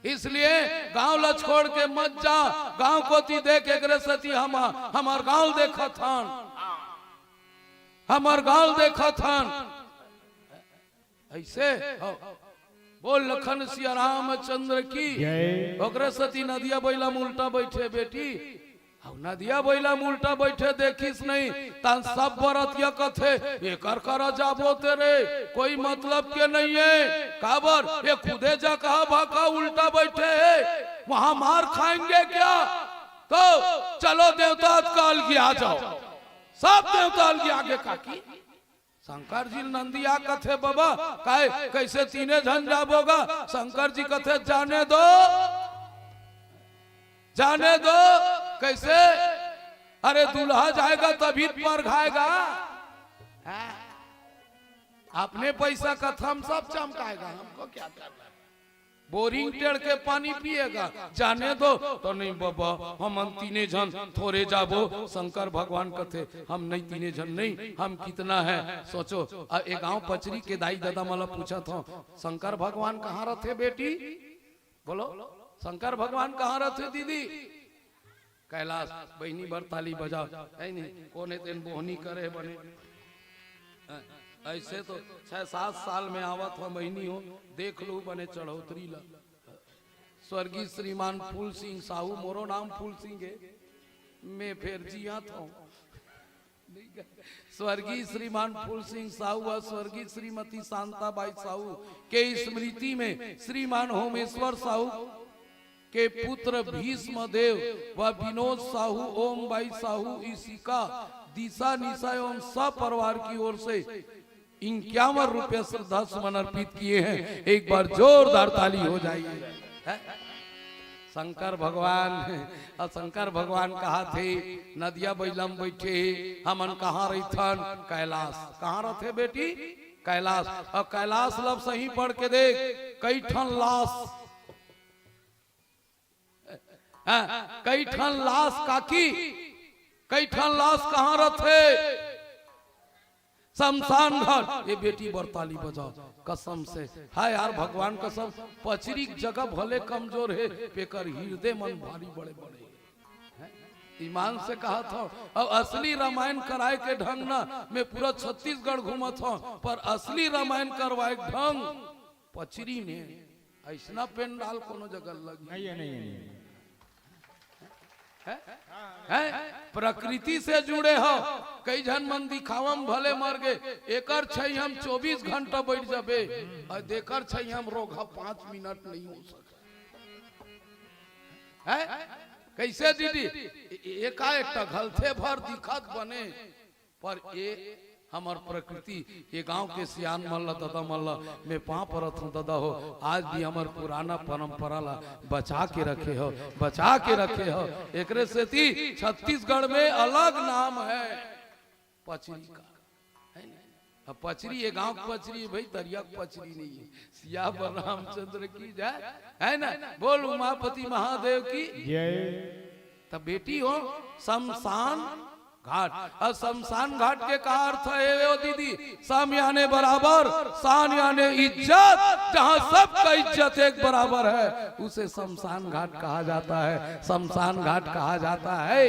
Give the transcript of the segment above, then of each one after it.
इसलिए गांव ला छोड़ के मत जा, गांव को ती देख एक सती हमार गांव देखा थान, हमार गांव देखा थान। ऐसे बोल लखन सिया रामचंद्र की ओकरे सती नदिया बैला में उल्टा बैठे बेटी, अब नदिया बैला में उल्टा बैठे देखिस नहीं तन सब बरतिया कथे एकर करा जाबो तेरे कोई मतलब के नहीं है, काबर ये खुदे जा कहा भाका उल्टा बैठे है, वहां मार खाएंगे क्या? तो चलो देवता काल की आ जाओ, सब देवता की आगे काकी शंकर जी नंदिया कथे बाबा काहे कैसे तीने झन जाबोगा? शंकर जी कथे जाने दो, जाने दो। कैसे? अरे दूल्हा जाएगा तभी पर खाएगा, अपने पैसा का थम सब चमकाएगा, हमको क्या करना? बोरिंग टेढ़ के पानी पिएगा, जाने दो। तो नहीं बाबा हम तीने जन थोड़े जाबो, शंकर भगवान कथे हम नहीं तीने जन नहीं, हम कितना है सोचो। एक गांव पचरी के दाई दादा मला पूछा था शंकर भगवान कहाँ रहते बेटी? बोलो शंकर भगवान कहाँ रहते दीदी? कैलाश बहनी भर ताली बजाओ, नहीं कोने तेन बोहनी करे बने। ऐसे तो 6-7 साल में आवत हो बहनी हो, देख लो बने चढ़ोतरी ला। स्वर्गीय श्रीमान फूल सिंह साहू, मोरो नाम फूल सिंह है, मैं फिर जिया था। स्वर्गीय श्रीमान फूल सिंह साहू व स्वर्गीय श्रीमती शांताबाई साहू के स्मृति में श्रीमान होमेश्वर साहू के पुत्र भीष्म देव व विनोद साहू, ओम बाई साहू, इसिका, दिशा, निशा एवं सब परिवार की ओर से 51 रुपये श्रद्धा सुमन अर्पित किए हैं। एक बार जोरदार ताली हो जाइए। शंकर भगवान, और शंकर भगवान कहा थे नदिया बैलम बैठे, हमन कहाँ रही थन? कैलाश। कहाँ रहते बेटी? कैलाश। और कैलाश लब सही पढ़ के देख, कई ठन लाश, कई ठन लाश काकी, कई ठन लाश कहाँ रहते? शमशान घाट। ये बेटी बरताली बजाओ कसम से, हाय यार भगवान कसम, पचरी जगह भले कमजोर है पेकर हृदय मन भारी बड़े बड़े। ईमान से कहा था अब असली रामायण कराए के ढंग ना, मैं पूरा छत्तीसगढ़ घूमा था, पर असली रामायण करवाए ढंग पचरी में ऐसा पेंडाल कोनो जगह लगी नहीं। प्रकृति से जुड़े हो, कई जन मन दिखावम भले मर गए, एकर छई हम 24 घंटा बैठ जाबे और देकर छई हम रोगा 5 मिनट नहीं हो सके। कैसे दीदी एकाएक घलते भर दिखत बने, पर ये हमार प्रकृति, ये गांव के सियान मल्ला दादा मल्ला मैं पाँव परत हूँ दादा हो, आज भी हमार पुराना परंपरा ला बचा के रखे हो, बचा के रखे हो। एकरे से थी छत्तीसगढ़ में अलग नाम है पचरी का, है ना? अब पचरी ये गांव की पचरी भाई, दरिया की पचरी नहीं है। सिया रामचंद्र की जय, है ना? बोल उमापति महादेव की जय। तब बेटी हो शमशान घाट, और शमशान घाट के का अर्थ है वो दीदी? सम याने बराबर, शान याने इज्जत, जहाँ सबका इज्जत एक बराबर है उसे शमशान घाट कहा जाता है, शमशान घाट कहा जाता है।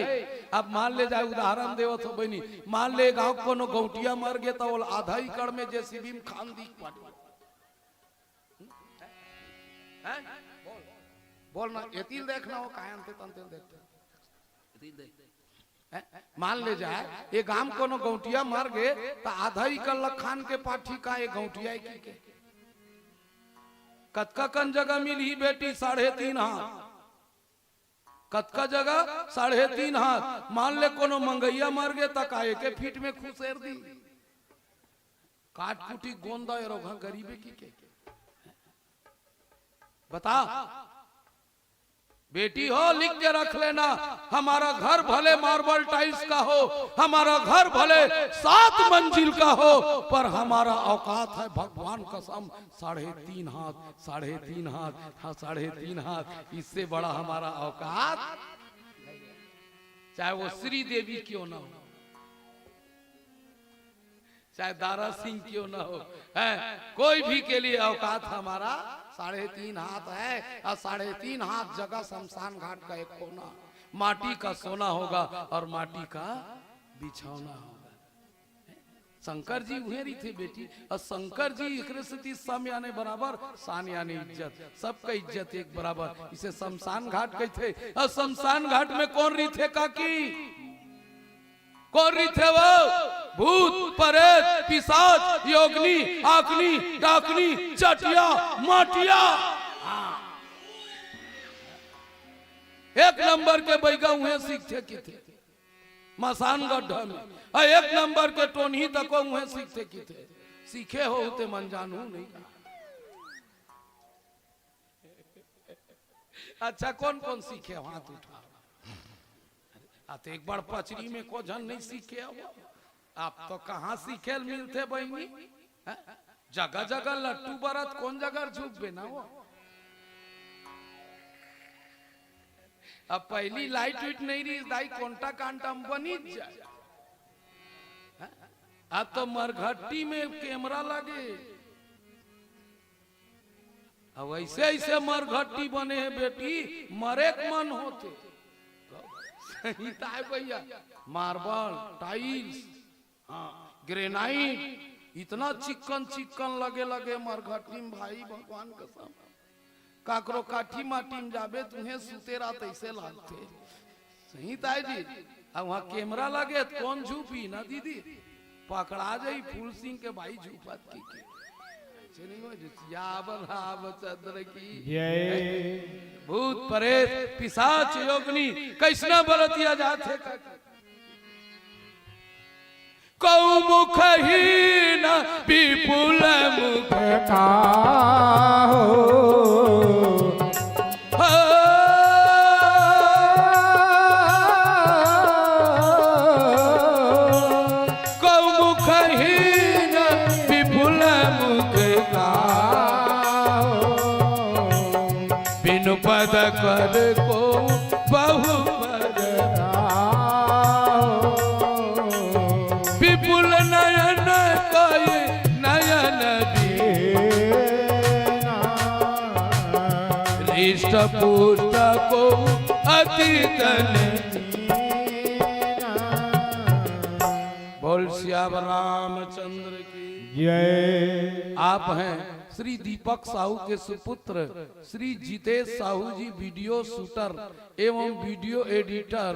अब मान ले जाए उदाहरण देवत हो बनी, मान ले गांव कोनो गौटिया मर गए तो आधा एकड़ में जेसीबी में खान दी बोल ना एतिल देखना हो कायन ते तंते देखते एतिल देख। मान ले जाए ये गांव कोनो गौटिया मर गए तो आधा ही कल खान के पाठी का ये गौटिया की के कतका कन जगह मिली बेटी? 3.5 हाथ। कतका जगह? 3.5 हाथ। मान ले कोनो मंगैया मर गए तो का एक फीट में खुसेर दी, काट कुटी गोंदा रोगा गरीबे की के बता। बेटी हो लिख के रख लेना, हमारा घर भले मार्बल टाइल्स का हो, हमारा घर भले 7 मंजिल का हो, पर हमारा औकात है भगवान कसम 3.5 हाथ, 3.5 हाथ, हाँ 3.5 हाथ, इससे बड़ा हमारा औकात चाहे वो श्री देवी क्यों ना हो, चाहे दारा सिंह क्यों ना हो, है कोई भी के लिए औकात हमारा 3.5 हाथ है और 3.5 हाथ जगह शमशान घाट का एक कोना माटी का सोना होगा और माटी का बिछौना होगा। शंकर जी उहेरी थे बेटी, और शंकर जी एक सम यानी बराबर, शान यानी इज्जत, सबका इज्जत एक बराबर, इसे शमशान घाट कहते। और शमशान घाट में कौन रही थे काकी? कौन रही थे वो? भूत प्रेत पिशाच योगिनी आकनी डाकनी चटिया माटिया। एक नंबर के बैगा हुए सीखते की थे मसान गड्ढा में, और एक नंबर के टोनी तक हुए सीखते की थे। सीखे हो ते मन जानू नहीं। अच्छा कौन कौन सीखे? हाथ उठा। तो एक बार पचरी में को जन नहीं सीखे हो? आप तो कहाँ सीखे मिलते बहनी? जगह जगह लट्टू बरत, कौन जगह झुक बे ना वो। अब पहली लाइट विट नहीं रही दाई कोंटा कांटा बनी जाए। अब तो मरघट्टी में कैमरा लगे। अब ऐसे ऐसे मरघट्टी बने हैं बेटी, मरे मन होते। सही ताय भैया, मार्बल टाइल्स, हाँ ग्रेनाइट, इतना चिकन चिकन लगे लगे मरघट्टी में भाई भगवान कसम। काकरो काठी माटी में जाबे तुम्हें सुते रात ऐसे लागते। सही ताई जी। अब वहाँ कैमरा लगे तो कौन झूपी ना दीदी, पकड़ा जाई फूल सिंह के भाई झूपत की चंद्र की। भूत प्रेत पिशाच योगिनी कैसना बरतिया जाते। कौ मुख ही न विपुल मुख का पद कर को बहु विपुल नयन कोई नयन हृष्ट पुष्ट को अति बोल श्याम रामचंद्र की जय। आप हैं श्री दीपक साहू के सुपुत्र श्री जितेश साहू जी, वीडियो शूटर एवं वीडियो एडिटर,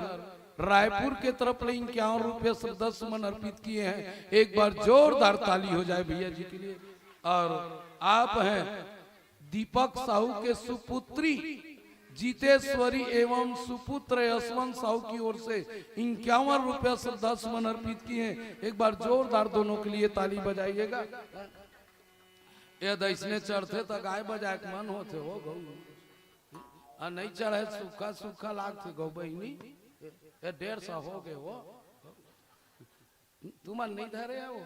रायपुर के तरफ 51 रुपये श्रद्धासुमन अर्पित किए हैं। एक बार जोरदार ताली हो जाए भैया जी के लिए। और आप हैं दीपक साहू के सुपुत्री जीतेश्वरी एवं सुपुत्र यशवंत साहू की ओर से 51 रुपया श्रद्धासुमन अर्पित किए हैं। एक बार जोरदार दोनों के लिए ताली बजाइएगा। ये दैसने चढ़ते तो गाय बजाए के मन होते हो गौ, और नहीं चढ़े सूखा सूखा लागते गौ बहनी। ये 150 हो गए वो, तुम नहीं धरे है वो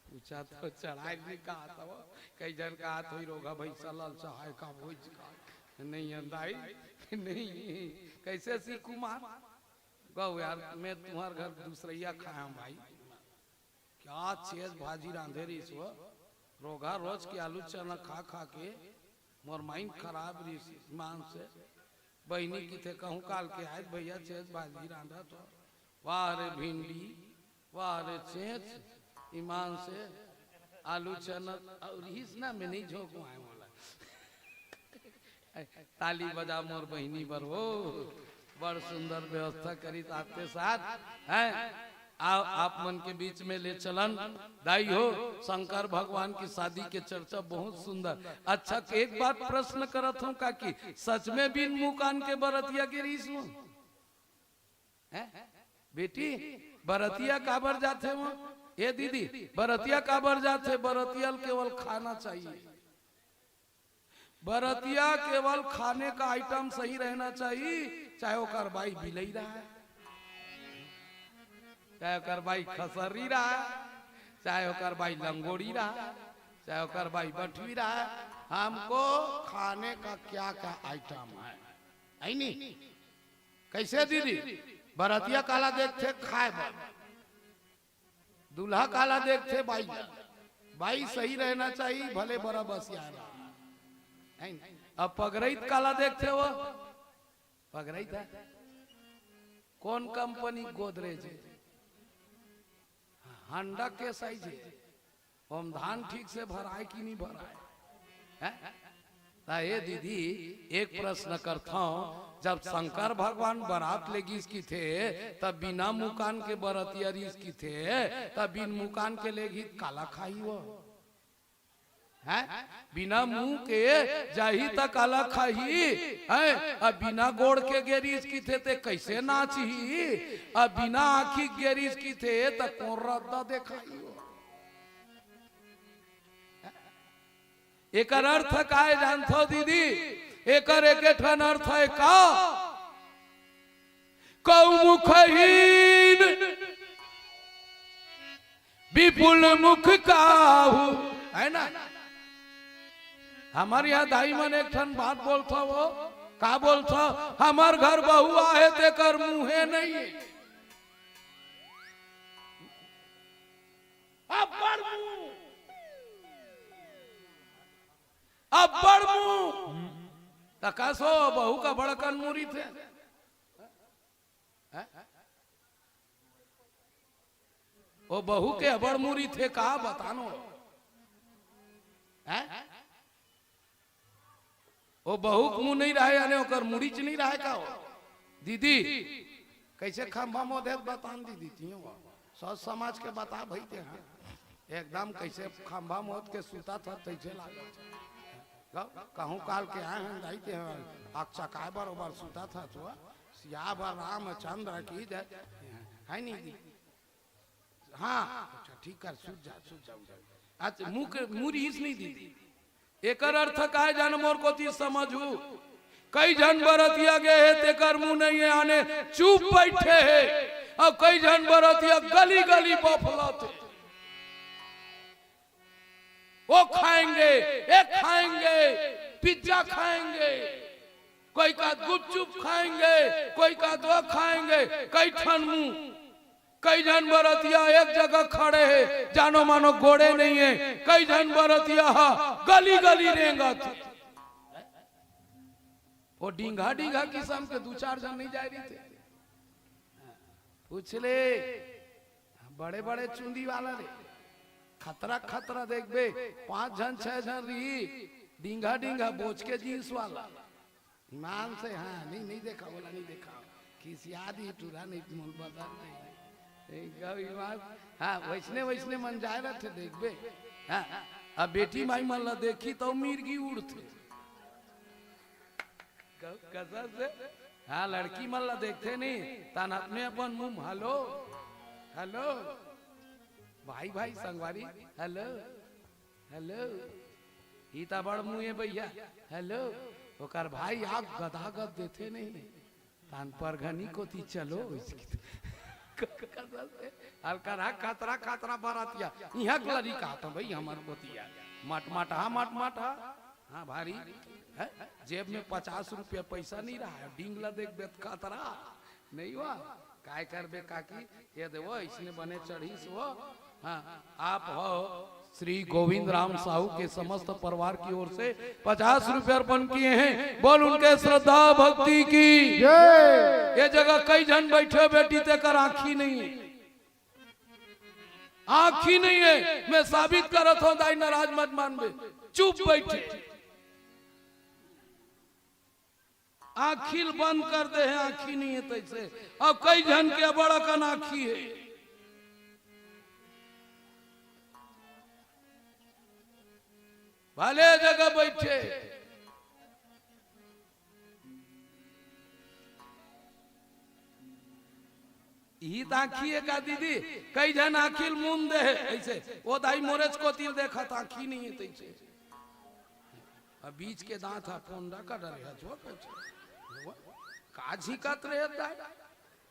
पूछा तो चढ़ाई नहीं कहा था वो। कई जन का हाथ हुई रोगा भाई सलाल सहाय का वो नहीं अंदाई नहीं कैसे सीखू मार गौ यार। मैं तुम्हारे घर दूसरिया खाया भाई, क्या चीज भाजी रांधे रही सो रोगा रोज के आलू चना खा खा के मोर माइंड खराब रही ईमान से। बहनी की थे कहूँ काल के आए भैया चेज भाजी रांधा तो वाह रे भिंडी वाह रे चेज ईमान से आलू चना और हिस ना मैं नहीं झोंकू आए वाला। ताली बजा मोर बहनी बर हो, बड़ सुंदर व्यवस्था करी आपके साथ है। आप मन के बीच में ले चलन दाई हो। शंकर भगवान की शादी के चर्चा बहुत सुंदर। अच्छा एक बात प्रश्न करत हूँ काकी, सच में बिन मुकान के बरतिया के रीस बेटी बरतिया काबर जाते वहाँ? ये दीदी बरतिया काबर जाते? बरतिया केवल खाना चाहिए। बरतिया केवल खाने का आइटम सही रहना चाहिए, चाहे वो कारबाई बिलई रहा है, चाहे ओकर भाई खसरी रहा है, चाहे ओकर भाई लंगोड़ी रहा है, चाहे ओकर भाई बटवी रहा है। हमको खाने का क्या क्या आइटम है नहीं। कैसे दीदी बरतिया काला देखते खाए, दूल्हा काला देखते भाई, भाई सही रहना चाहिए, भले बड़ा बस यार। अब पगरैत काला देखते हो? पगरैत है कौन कंपनी? गोदरेज। हांडा के साइज है। हम धान ठीक से भराए कि नहीं भराए? ये दीदी एक प्रश्न करता हूँ, जब शंकर भगवान बारात लेगी इसकी थे तब बिना मुकान के बरतियारी इसकी थे, तब बिन मुकान के लेगी काला खाई वो है, बिना मुंह के जाही तक काला खाई है। अब बिना गोड़ के गेरीज की थे ते कैसे नाची, अब बिना आँखी गेरीज की थे तो कौन रद्दा देखाई। एक अर्थ का है जानथो दीदी? एक ठन अर्थ है का कौमुखहीन विपुल मुख काहू, है ना? हमारे यहाँ दाई मन एक ठन बात बोलता, वो का बोलता? हमार घर बहू आहे ते कर मुहे नहीं। अब बड़ मुंह तकासो बहू का बड़कन मुरी थे। वो बहू के अबड़ मुरी थे का बतानो? वो बहू मुंह नहीं रहे यानी ओकर मुड़ी च नहीं रहे का? दीदी कैसे खंभा मोदे बतान दीदी तियो सौ समाज के बता भाई ते एकदम कैसे खंभा मोद के सूता था तैसे लागल कहूँ काल के आए हैं जाई के अक्षा काय बरोबर सूता था तो सिया बर रामचंद्र की जय है नहीं दी। हाँ अच्छा ठीक कर सूझ जा। अच्छा मुरी इस नहीं दी। एक अर्थ का है जन मोर को ती समझू, कई जन बरतिया गए है ते कर मुंह नहीं है आने चुप बैठे है, अब कई जन बरतिया गली गली बफलाते वो खाएंगे, एक खाएंगे, पिज्जा खाएंगे, कोई का गुपचुप खाएंगे, कोई का दो खाएंगे, कई ठन मुंह, कई जन बरतिया एक जगह खड़े हैं, जानो मानो घोड़े नहीं है, कई जन बरतिया गली गली रेंगा थे। वो डींगा डींगा किस्म के दो चार जन नहीं जा रही थे। पूछ ले बड़े बड़े चुंदी वाला रे, खतरा खतरा देख बे, 5 जन 6 जन रही, डींगा डींगा बोझ के जींस वाला ईमान से। हाँ नहीं देखा, बोला नहीं देखा, किसी आदि टूरा नहीं मूल बदल नहीं। हाँ वैसने मन जाए रहे थे देख बे। हाँ अब बेटी माई मन ला देखी तो मिर्गी उड़ते कसर से। हाँ लड़की मन ला देखते नहीं तन अपने अपन मुंह हेलो हेलो भाई भाई संगवारी हेलो हेलो ईता बड़ मुँह भैया हेलो ओकर भाई आप गदागद देते नहीं तान पर घनी को थी चलो हल्का खतरा खतरा बरातिया यहाँ गलरी का था भाई हमार बोतिया मट माटा हाँ भारी है? जेब में 50 रुपया पैसा नहीं रहा है, डिंगला देख बेत खतरा नहीं हुआ काय कर बे काकी ये देवो इसने बने चढ़ीस वो। हाँ आप हो श्री गोविंद राम साहू के समस्त परिवार की ओर से 50 रुपए अर्पण किए हैं। बोल उनके श्रद्धा भक्ति की ये जगह कई जन बैठे बेटी तेकर आँखी नहीं है, आँखी नहीं है। मैं साबित करत हूं दाई नाराज मत मान बे, चुप बैठे आँखिल बंद कर दे है, आँखी नहीं है तैसे। अब कई जन के बड़ा कन आँखी है। भले जगह बैठे ही आँखी है का दीदी, कई जन आँखिल मुंह दे है ऐसे। वो दाई मोरेज को तीर देखा था आँखी नहीं है तैसे। अब बीच के दांत है फोंडा का डर है जो काजी का रहता है।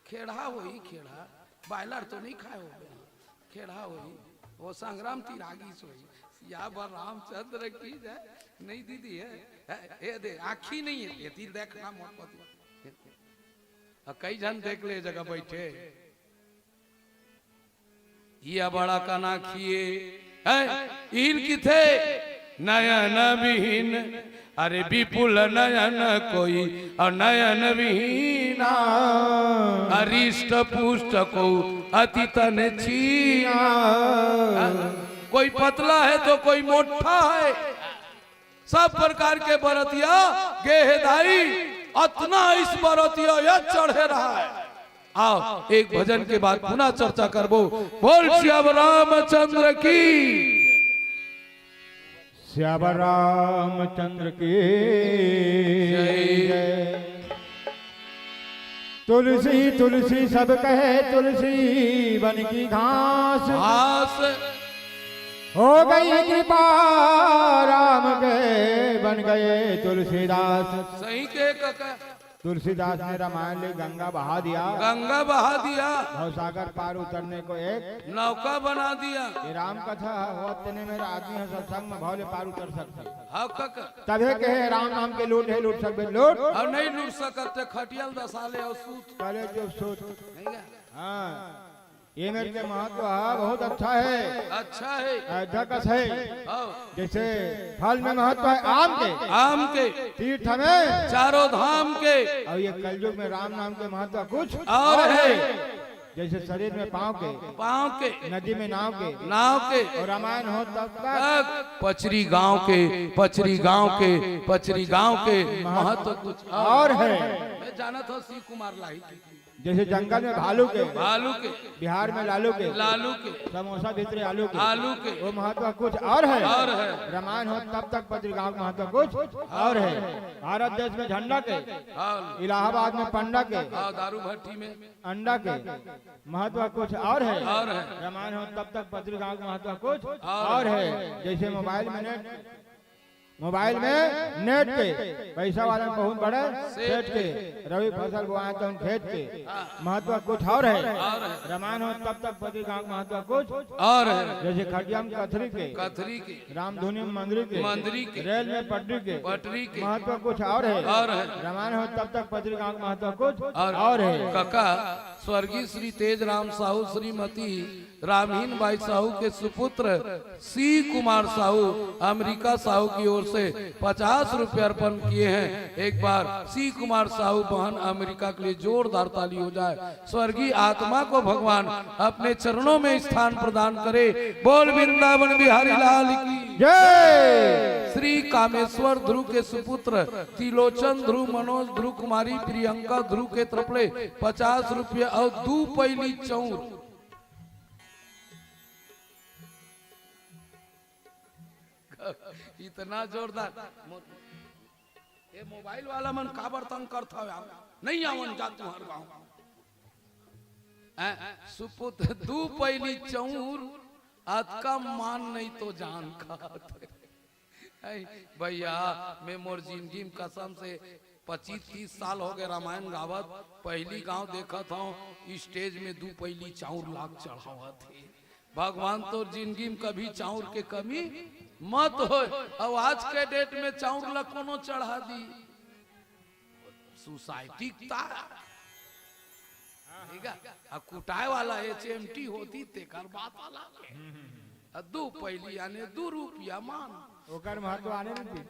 खेड़ा होई खेड़ा बायलर तो नहीं खाए हो, खेड़ा होई वो संग्राम तिरागी सोई या बर रामचंद्र की जाए नहीं दीदी है ये दे आँखी नहीं है ये तीर देखना मोहब्बत। कई जन देख ले जगह बैठे ये बड़ा का नाखिए इनकी थे नयन विहीन, अरे विपुल नयन कोई और नयन विहीना, अरिष्ट पुष्ट को अति तन छीना। कोई पतला है तो कोई मोटा है, सब प्रकार के बरतिया गेहदाई अतना इस बरतिया या चढ़े रहा है। आओ एक भजन के बाद पुनः चर्चा करबो। बोल श्याम रामचंद्र की, श्याम रामचंद्र की जय। तुलसी तुलसी सब कहे तुलसी बन की घास, घास हो गई कृपा राम के बन गए तुलसीदास। सही के काका, तुलसीदास ने रामायण में गंगा बहा दिया, गंगा बहा दिया, भवसागर पार उतरने को एक नौका बना दिया। ये राम कथा होने में आदमी है सत्संग में भवले पार उतर सकते। हाँ काका, तबे कहे राम नाम के लूट है, लूट सकते लूट और नहीं लूट सकते खटियल दसाले और सूत करे जो सोच। नहीं है? हाँ ये मेरे के महत्व बहुत अच्छा है, अच्छा है। अयोध्या का है। आओ, जैसे फल में महत्व है आम के, आम के, तीर्थ में, चारों धाम के, और ये कलयुग में राम नाम के महत्व कुछ और है। जैसे शरीर में पाँव के, पाँव के, नदी में नाव के, नाव के, और रामायण हो तब तक तक पचरी गांव के, पचरी गांव के, पचरी गांव के महत्व कुछ और है। मैं जाना था शिव कुमार लाही जैसे जंगल में भालू के, भालू के, बिहार में लालू के, लालू के, समोसा भितरे आलू के, आलू के, वो महत्व कुछ और है। और है। रामायण हो तब तक पत्रिकाओं का महत्व कुछ और है। भारत देश में झंडा के, और इलाहाबाद में पंडा के, दारू भट्टी में अंडा के महत्व कुछ और है। और है। रामायण हो तब तक पत्रिकाओं का महत्व कुछ और है। जैसे मोबाइल में नेट के, पैसा वाले में बहुत बड़े सेठ के, रवि फसल बोआए तो खेत के महत्व कुछ और है। रामायण हो तब तक पत्रिकाओं का महत्व कुछ और है। जैसे खटिया में कथरी के, कथरी के, रामधुनी में मंदिर के, मंदिरी के, रेल में पटरी के, पटरी के महत्व कुछ और है। और है। रामायण हो तब तक पत्रिकाओं का महत्व कुछ और है। काका स्वर्गीय श्री तेज राम साहू श्रीमती रामहीन बाई साहू के सुपुत्र सी कुमार साहू अमेरिका साहू की ओर से 50 रुपये अर्पण किए हैं। एक बार सी कुमार साहू बहन अमेरिका के लिए जोरदार ताली हो जाए। स्वर्गीय आत्मा को भगवान अपने चरणों में स्थान प्रदान करे। बोल वृंदावन बिहारी लाल की जय। श्री कामेश्वर ध्रुव के सुपुत्र तिलोचन ध्रुव, मनोज ध्रुव, कुमारी प्रियंका ध्रुव के तरफले 50 रुपये और 2 पैली चौर। इतना जोरदार ये मोबाइल वाला मन काबर तंग करता है, नहीं आवन जा तुम्हार गांव सुपुत्र 2 पैली चौर आज का मान नहीं तो जान खाते भैया। मैं मोर जिंदगी में कसम से 25-30 साल हो गए रामायण गावत। पहली गांव देखा था स्टेज में 2 पैली चाउर लाख चढ़ावा थे। भगवान तो जिंदगी में कभी चाउर के कमी मत हो। अब आज के डेट में चाउर ला कोनो चढ़ा दी सोसाइटी कुटाए वाला HMT होती तेकर बात वाला 2 पैली यानी 2 रुपया मान ओकर महत्व आने नहीं।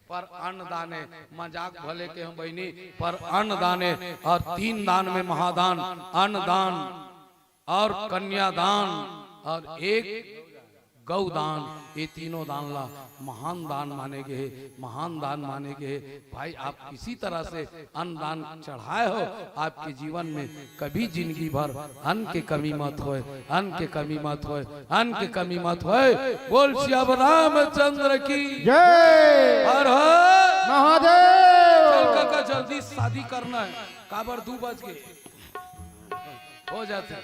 पर अन्नदाने मजाक भले के हम बहनी पर अन्नदाने और 3 दान में महादान, अन्नदान और कन्यादान और 1 गौदान, ये तीनों दान ला महान दान माने गए, महान दान माने गए। भाई आप किसी तरह से अन्न दान चढ़ाए हो, आपके जीवन में कभी जिंदगी भर अन्न के कमी मत होए, अन्न के कमी मत होए, अन्न के कमी मत होए। बोल श्याम रामचंद्र की जय। हर महादेव। चल काका जल्दी शादी करना है, काबर 2 बज गए हो जाते।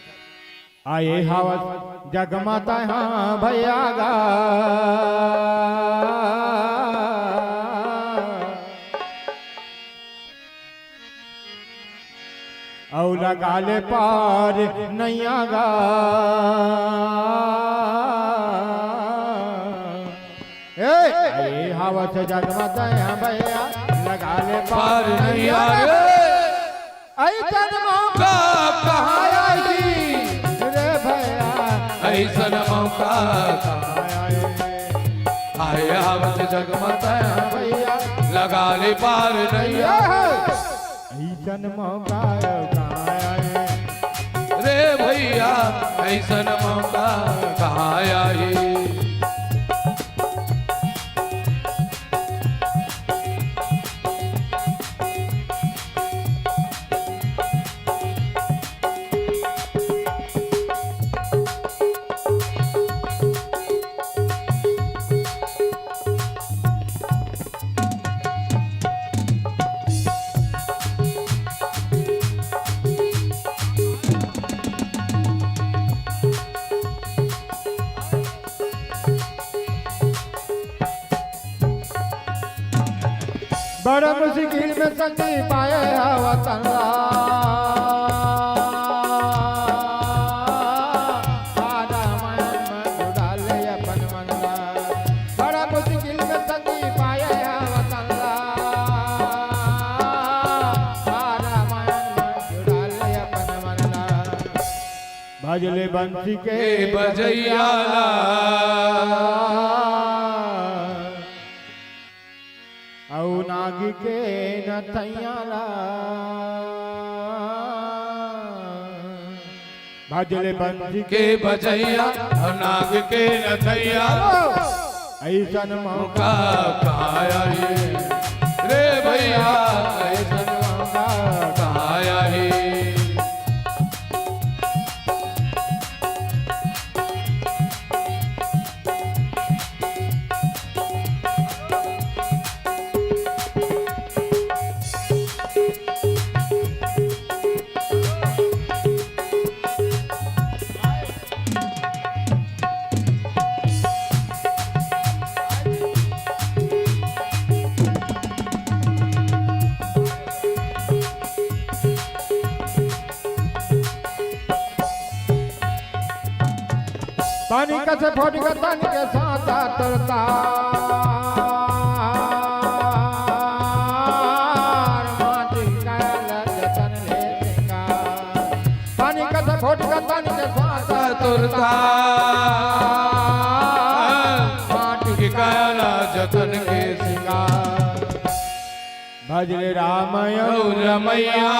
आए हवस जगमाता हाँ भैया गा औ लगा ले पार नैया गा। आए हवस जगमाता हाँ भैया लगा ले पार नैया गा। ऐ जन्मों का कहाँ आई रे भैया, ऐसा मौका आए आवत जगमत भैया लगा ले पार नैया ऐसन मौका कहाँ आए रे भैया ऐसन मौका कहाँ आई बड़ा मुश्किल में संगी पाए वतन बड़ा मुश्किल में संगी पाए वतन भजले बंसी के बजैया औ नागी के नथैयाला भजले बंसी के बजैया नाग के नथैया ऐसन मौका मौका कहाँ आई रे भैया ऐसन मौका कहाँ आई पानी का से फोट का तन के साथ तरता माटी का जतन ले सिंगार पानी का से फोट का तन के साथ तुरता माटी के काला जतन के सिंगार भजले राम रमैया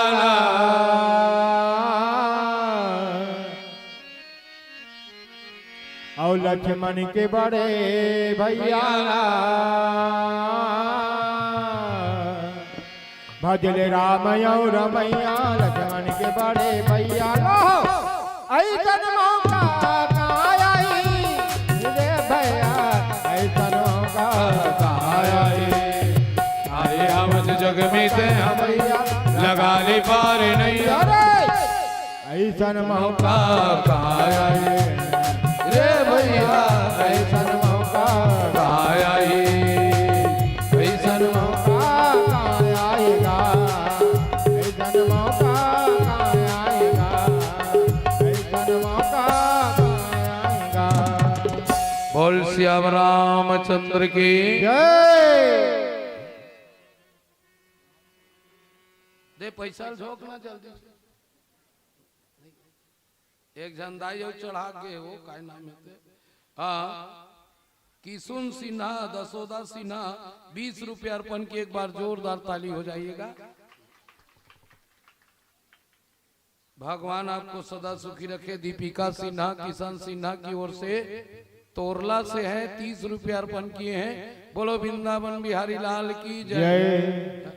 और लक्ष्मण के बड़े भैया भजले राम और रमैया लक्ष्मण के बड़े भैया ऐसन मौका कहाँ आई रे भैया ऐसन मौका कहाँ आई आए आवत जग में से भैया लगा ले पार नैया ऐसन मौका मौका कहाँ आई रे भैया ऐसन मौका कहाँ आई ऐसन मौका कहाँ आएगा ऐसन मौका कहाँ आएगा ऐसन मौका कहाँ आएगा बोल श्याम रामचंद्र की जय दे पैसा झोंकना जल्दी से एक झंडाई हो चढ़ा के हो काय नाम है हाँ किशुन सिन्हा दसोदा सिन्हा 20 रुपये अर्पण की एक बार जोरदार ताली हो जाइएगा। भगवान आपको सदा सुखी रखे। दीपिका सिन्हा किशन सिन्हा की ओर से तोरला से है 30 रुपये अर्पण किए हैं। बोलो वृंदावन बिहारी लाल की जय। जय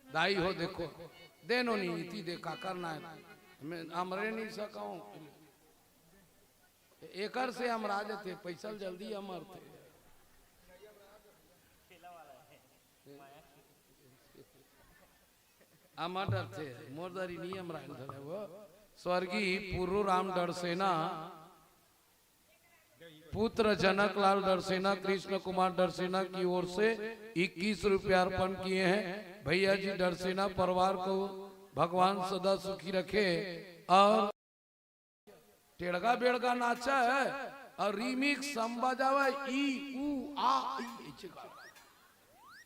दाई हो देखो देनो नहीं इति देखा करना है मैं हमरे नहीं सकाऊं एकर से हम राज थे पैसा जल्दी अमर थे अमर डर थे मोरदारी नहीं हम राज थे वो स्वर्गीय पूर्व राम डरसेना पुत्र जनकलाल डरसेना कृष्ण कुमार डरसेना की ओर से 21 रुपये अर्पण किए हैं। भैया जी डरसेना परिवार को भगवान सदा सुखी रखे। और टेड़गा बेड़गा नाचा है और रीमिक्स हम बजावा ई ऊ आ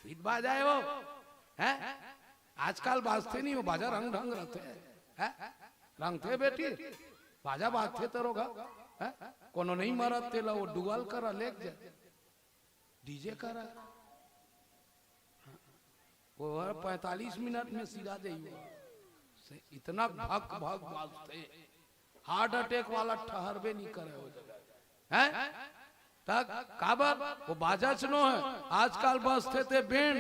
गीत बाजाए वो है आजकल बाजते नहीं वो बाजा रंग ढंग रहते हैं रंग थे बेटी बाजा बात थे तेरो का कोनो नहीं मरत तेला वो डुअल करा लेक जा डीजे करा वो 45 मिनट में सिरा जाइए इतना भक भक बाजते हार्ट अटैक वाला ठहरबे नहीं करे हो जगह हैं तक काबर वो बाजा चनो है आजकल बस थे बैंड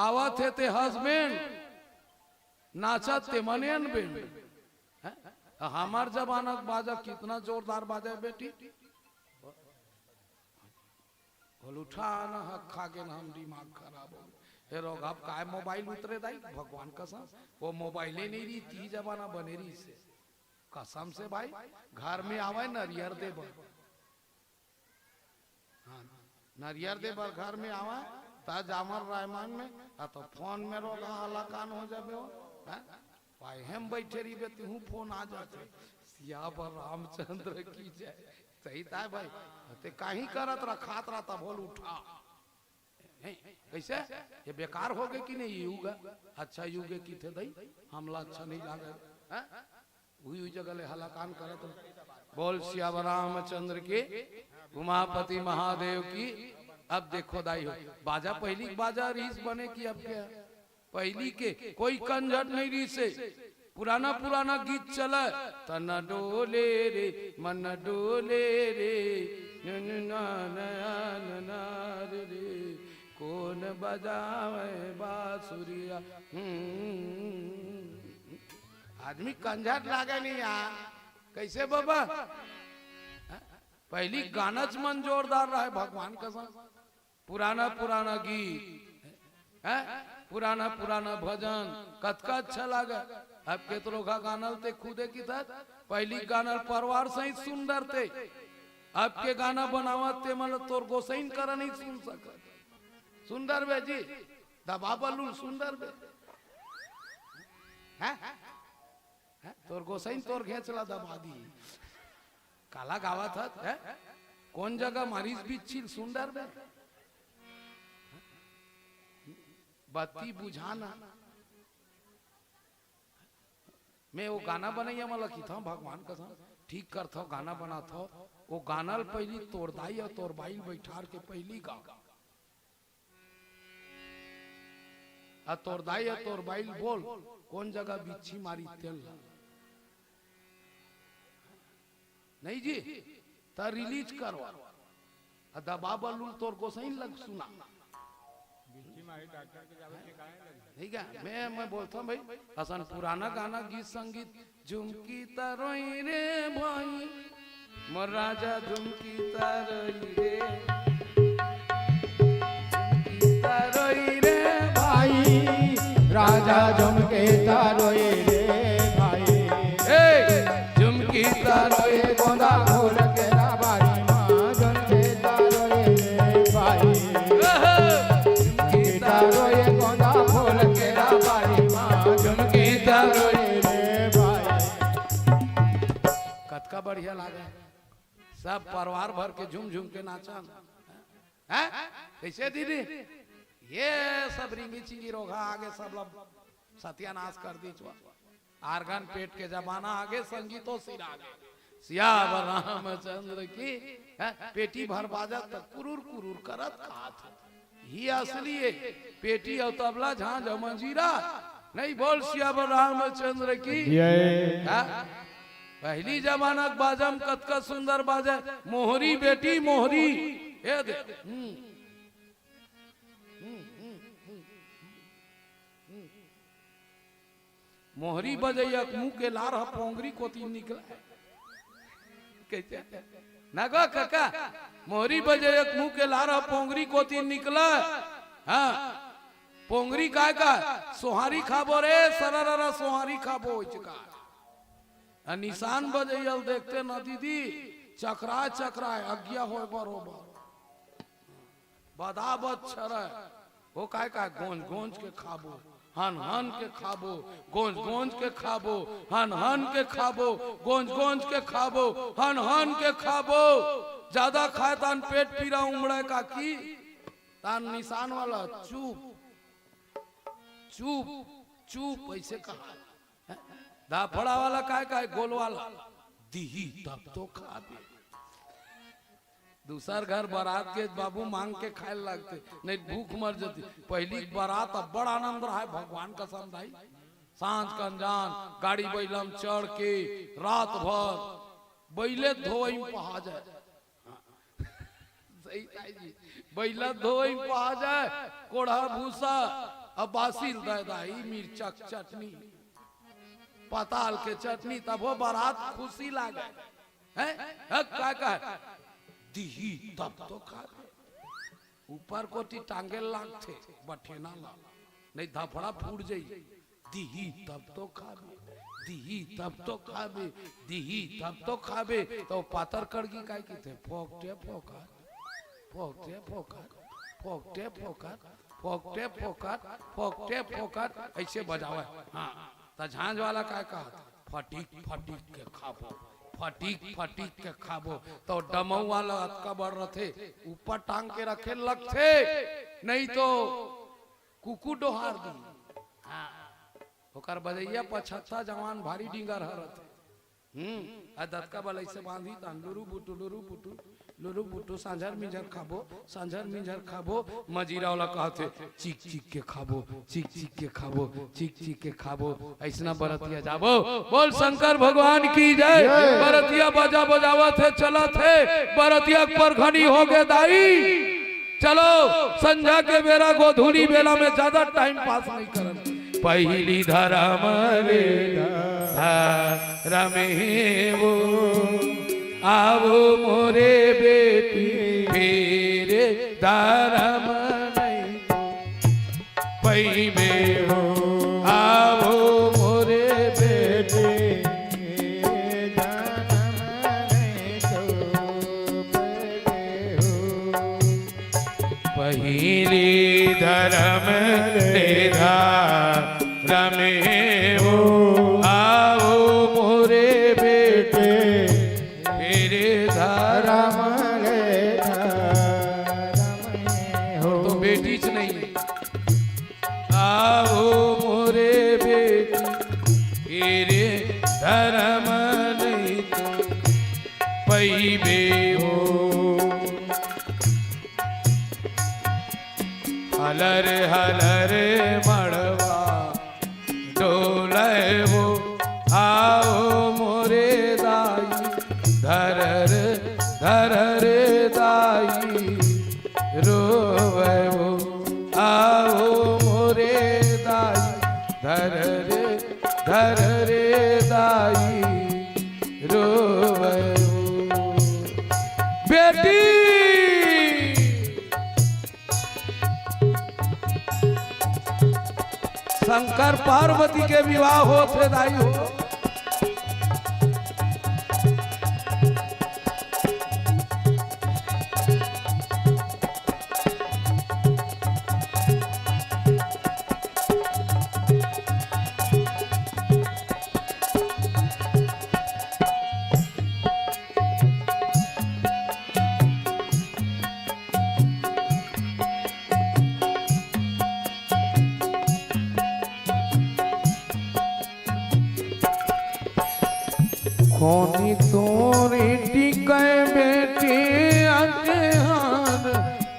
आवत थे हस्बैंड नाचत ते मनेन बैंड हमार जमाना बाजा कितना जोरदार बाजा है बेटी बोल उठा ना हक खा के ना हम दिमाग खराब हो हे रोग अब काय मोबाइल उतरे दाई भगवान कसम वो मोबाइल ही नहीं रही ती जमाना बने रही से कसम से भाई घर में आवे नरियर दे बर हाँ नरियर दे बर घर में आवा ता जामर रायमान में तो फोन में रोगा हलाकान हो जाबे हो भाई हम बैठे रही बेती हूँ फोन आ जाते सिया पर रामचंद्र की जय सही था भाई ते कहीं करत रखात रहता बोल उठा कैसे ये बेकार हो गए कि नहीं युग अच्छा युग की थे दई हमला अच्छा नहीं लागे हुई जगह ले हलाकान करत बोल सिया रामचंद्र के उमापति महादेव की अब देखो दाई हो बाजा पहली बाजा रीस बने की अब क्या पहली के कोई कंजट नहीं री से पुराना पुराना गीत चला तन डोले रे मन डोले रे रे कौन बजावे बांसुरिया आदमी कंजट लागे नहीं यार कैसे बाबा पहली गाना च मन जोरदार रहा है भगवान कसम पुराना पुराना गीत है पुराना पुराना भजन कतका अच्छा लगा अब केतरो का गानल ते खुदे की था पहली गानल परिवार सहित सुंदर थे अब के गाना बनावत ते मतलब तोर गोसाइन कर नहीं सुन सकत सुंदर बे जी दबा बलू सुंदर बे तोर गोसाइन तोर घेचला दबा दी काला गावा था कौन जगह मारिस बिच्छिल सुंदर बे बत्ती बुझाना मैं वो गाना बनैया मला की था भगवान कसम ठीक कर था गाना बना था वो गाना पहली तोड़दाई और तोर बाइल बैठार के पहली गा तोड़दाई और तोर बाइल बोल कौन जगह बिच्छी मारी तेल नहीं जी ता रिलीज करवा दबा बलू तोर को सही लग सुना ठीक है मैं बोलता हूँ भाई असन पुराना गाना गीत संगीत झुमकी तरोई रे भाई मोर राजा झुमकी तरोई रे झुमकी तरोई रे भाई राजा झुमके तरोई रे भाई झुमकी तरोई गोंदा फूल के बारी माँ झुमके तरोई रे भाई रोए गोंदा फूल के बारी माँ झुमकी तरोई रे भाई कतका बढ़िया लागे सब परिवार भर के झूम झूम के नाचा है कैसे दीदी ये सब रिंगी चिंगी रोगा आगे सब लोग सत्यानाश कर दी आर्गन पेट के जमाना आगे संगीतो सिर आगे सिया रामचंद्र की पेटी भर बाजा तक कुरूर कुरूर करत खात ही असली है पेटी और तबला झांझ मंजीरा नहीं बोल सिया रामचंद्र की पहली जमाना बाजम कतका सुंदर बाजा मोहरी बेटी मोहरी ये दे मोहरी बजैया मुंह के लार पोंगरी को तीन निकला कैसे नगा काका मोहरी बजैया मुंह के लार पोंगरी को तीन निकला हाँ पोंगरी काय का सोहारी खाबो रे सररा सोहारी खाबो चका निशान बजैयल देखते न दीदी चकरा चकरा अज्ञा हो बरोबर बदाबत छरा वो काय का गोंज गोंज के खाबो हन हन के खाबो गोंज गोंज के खाबो हन हन के खाबो गोंज गोंज के खाबो हन हन के खाबो ज्यादा खाए तान पेट पीरा उमड़े का की तान निशान वाला चुप चुप चुप ऐसे कहा दाफड़ा वाला काय काय गोल वाला दी तब तो खाबे। दूसर घर बारात के बाबू मांग के खाए लगते, नहीं भूख मर जाती। पहली बारात अब बड़ा आनंद रहा है, भगवान का समझाई। सांझ का अनजान गाड़ी बैलम चढ़ के रात भर बैले धोई पहा जाए, बैला धोई पहा जाए, कोढ़ा भूसा अब बासिल दाई मिर्चा चटनी पताल के चटनी, तब वो बारात खुशी लागे है का दी तब तो खा। ऊपर कोटी टांगे लागते बठेना ला, नहीं धफड़ा फूट जाई। दी तब तो खाबे, दी तब तो खाबे, दी तब तो खाबे। तो पातर कड़गी काय की थे, फोकटे फोकट, फोकटे फोकट, फोकटे फोकट, फोकटे फोकट, फोकटे फोकट ऐसे बजावे। हाँ तो झांझ वाला काय कहा, फटीक फटीक के खाबो, फटीक फटीक के खाबो। तो डमऊ वाला अतका बढ़ रहे ऊपर टांग के रखे लगते, नहीं तो कुकू डोहार दी। हाँ ओकर बजैया पछत्ता जवान भारी डिंगर हरत। दतका बल ऐसे बांधी तान लुरु बुटू लुरु बुटू लुरु बुटू सांझर मिंझर खाबो, सांझर मिंझर खाबो। मजीरा वाला कहते चीक चीक के खाबो, चीक चीक के खाबो, चीक चीक के खाबो। ऐसना बरतिया जाबो, बोल शंकर भगवान की जय। बरतिया बजा बजावत है चलत है, बरतिया पर घनी हो गए दाई। चलो संध्या के बेरा गोधूली बेला में ज्यादा टाइम पास नहीं करना। पहली धर्म रमे वो आवो मोरे बेटी, फिर धर्म नहीं पहले हो आवो मोरे बेटी, पहली धर्म लेधा रमे वो आओ मोरे बेटे, मेरे धर्म हो तो बेटी च नहीं। आओ मोरे बेटी, मेरे धर्म नहीं तो पैबे हो। हलर हलर मड़वा डोले वो आओ मोरे दाई, धरर धरर दाई रोवे वो आओ मोरे दाई, धरर धरर दाई रोवे वो। बेटी शंकर पार्वती के विवाह होते दाई हो। कोनी तोरी टिकै बेटी अजहर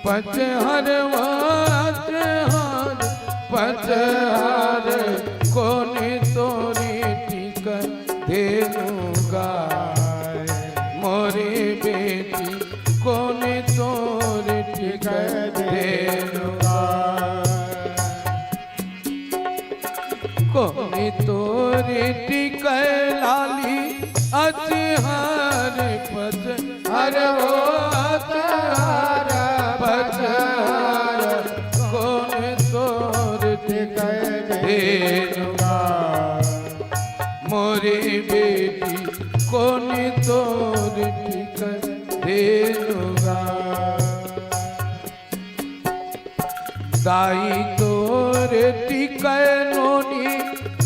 पचहर अजहर पचहर। कोनी तोरी टिकै धेनु गाय मोरी बेटी, कोनी तोरी टिकै धेनु गाय। कोनी तोरी टिकै लाली अजहर पचहर वो अजहर पचहर। कौन तोर टिकै धेनु गाय मोरी बेटी, कौन तोर टिकै धेनु गाय। दाई तोर टिकै नोनी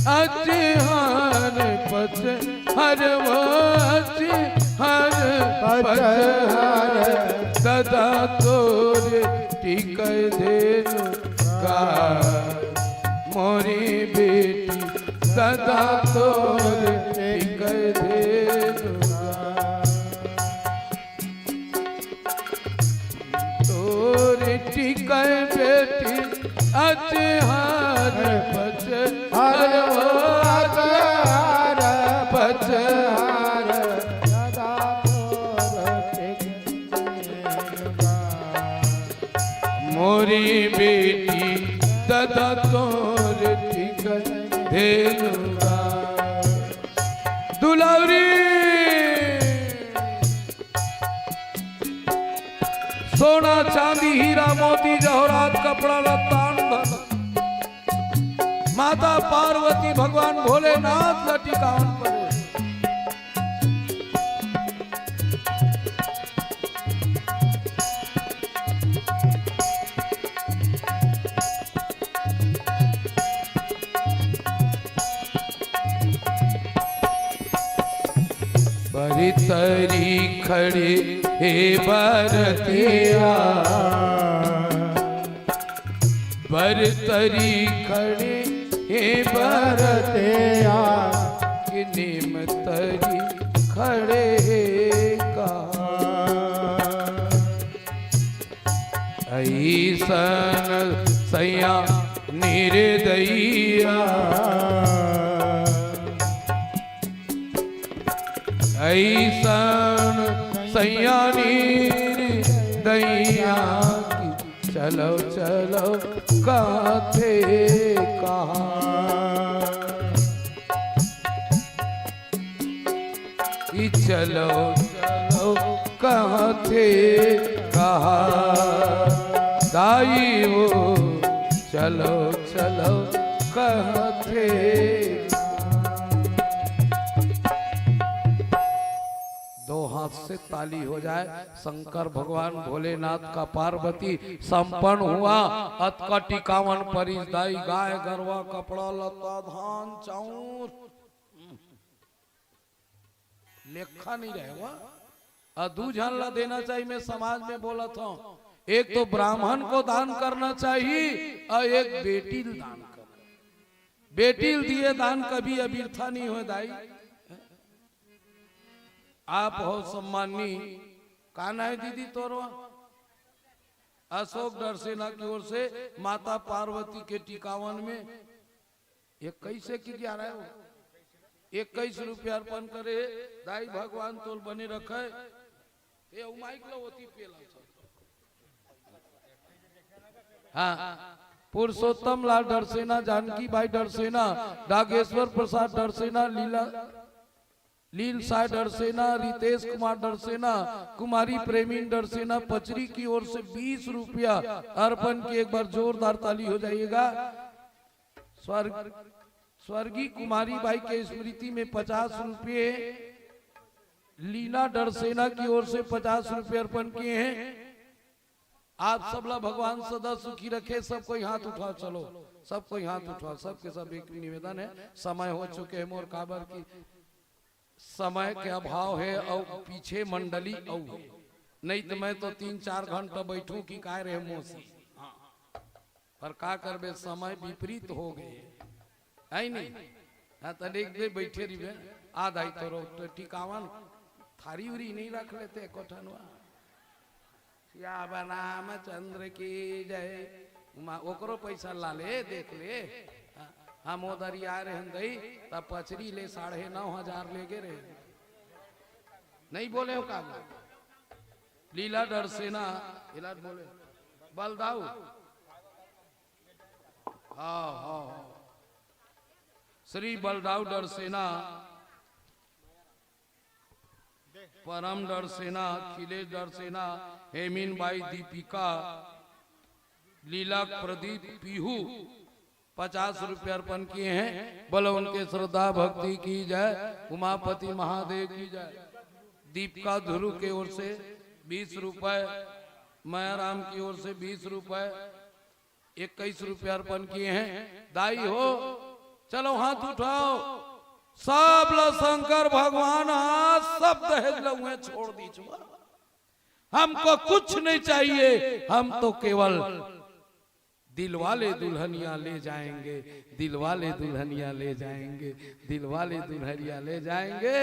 अजहर पचहर वो अजहर पचहर। सदा तोर टिकै धेनु गाय मोरी बेटी, सदा तोर टिकै धेनु गाय। पचहर पचहर पचहर मोरी बेटी दादा तोर टिकट धेनुगा दुलारी सोना चांदी हीरा मोती जवाहरात कपड़ा लत्तान धन माता पार्वती भगवान भोलेनाथ लटिकावन पर तरी खड़े हे बरतिया बरतरी खड़े हे बरतिया कि नेम तरी खड़े का ऐसन सैया निर्दयिया ऐसन सैयानी दैया की चलो चलो काथे कहा कि चलो चलो काथे कहा दाई वो चलो चलो काथे से ताली हो जाए शंकर भगवान भोलेनाथ का पार्वती संपन्न हुआ अत का टिकावन परिदाई गाय गरवा कपड़ा लता धान चाउर लेखा नहीं रहेगा अदू झन ला देना चाहिए। मैं समाज में बोला था एक तो ब्राह्मण को दान करना चाहिए और एक बेटी दान करना। बेटी दिए दान कभी अबिरथा नहीं हो दाई। आप हो सम्मानी कान है दीदी तोरवा अशोक डरसेना की ओर से माता पार्वती के टिकावन में 21 की क्या रहा है 21 रुपया अर्पण करे दाई भगवान तोल बने रखे ये उमाइक लो होती पेला हाँ पुरुषोत्तम लाल डरसेना जानकी भाई डरसेना नागेश्वर प्रसाद डरसेना लील साय डरसेना रितेश कुमार डरसेना कुमारी प्रेमी डरसेना पचरी की ओर से 20 रुपया अर्पण की एक बार जोरदार ताली हो जाइएगा। स्वर्गीय कुमारी बाई के स्मृति में 50 रुपये लीला डरसेना की ओर से 50 रुपये अर्पण किए हैं। आप सबला भगवान सदा सुखी रखे। सब कोई हाथ उठाओ चलो सब कोई हाथ उठाओ सबके सब एक निवेदन है। समय हो चुके हैं मोर काबर की समय के अभाव है और पीछे मंडली और नहीं तो मैं तो 3-4 घंटा बैठूं कि काय रहे मोसी पर का करबे समय विपरीत हो गए है नहीं। हाँ तो देख दे बैठे रही आधा ही तो टिकावन थारी उरी नहीं रख लेते कोठनवा या बनाम चंद्र की जय ओकरो पैसा ला ले देख ले हम उधर आ रहे गई तब पचरी ले 9,500 ले गे रहे नहीं बोले हो का लीला डरसेना इलाज बोले बलदाऊ हाँ हाँ श्री बलदाऊ डरसेना परम डरसेना खिलेश डरसेना हेमिन बाई दीपिका लीला प्रदीप पीहू 50 रुपये अर्पण किए हैं। बोलो उनके श्रद्धा भक्ति की जय। उमापति महादेव की जय। दीपिका ध्रुव की ओर से 20 रुपए मायाराम की ओर से 20 रुपए 21 रुपये अर्पण किए हैं। दाई हो चलो हाथ उठाओ सब शंकर भगवान सब दहेज लुए छोड़ दीजिए। हमको कुछ नहीं चाहिए हम तो केवल दिलवाले दुल्हनिया ले जाएंगे दिलवाले दुल्हनिया ले जाएंगे दिलवाले दुल्हनिया ले जाएंगे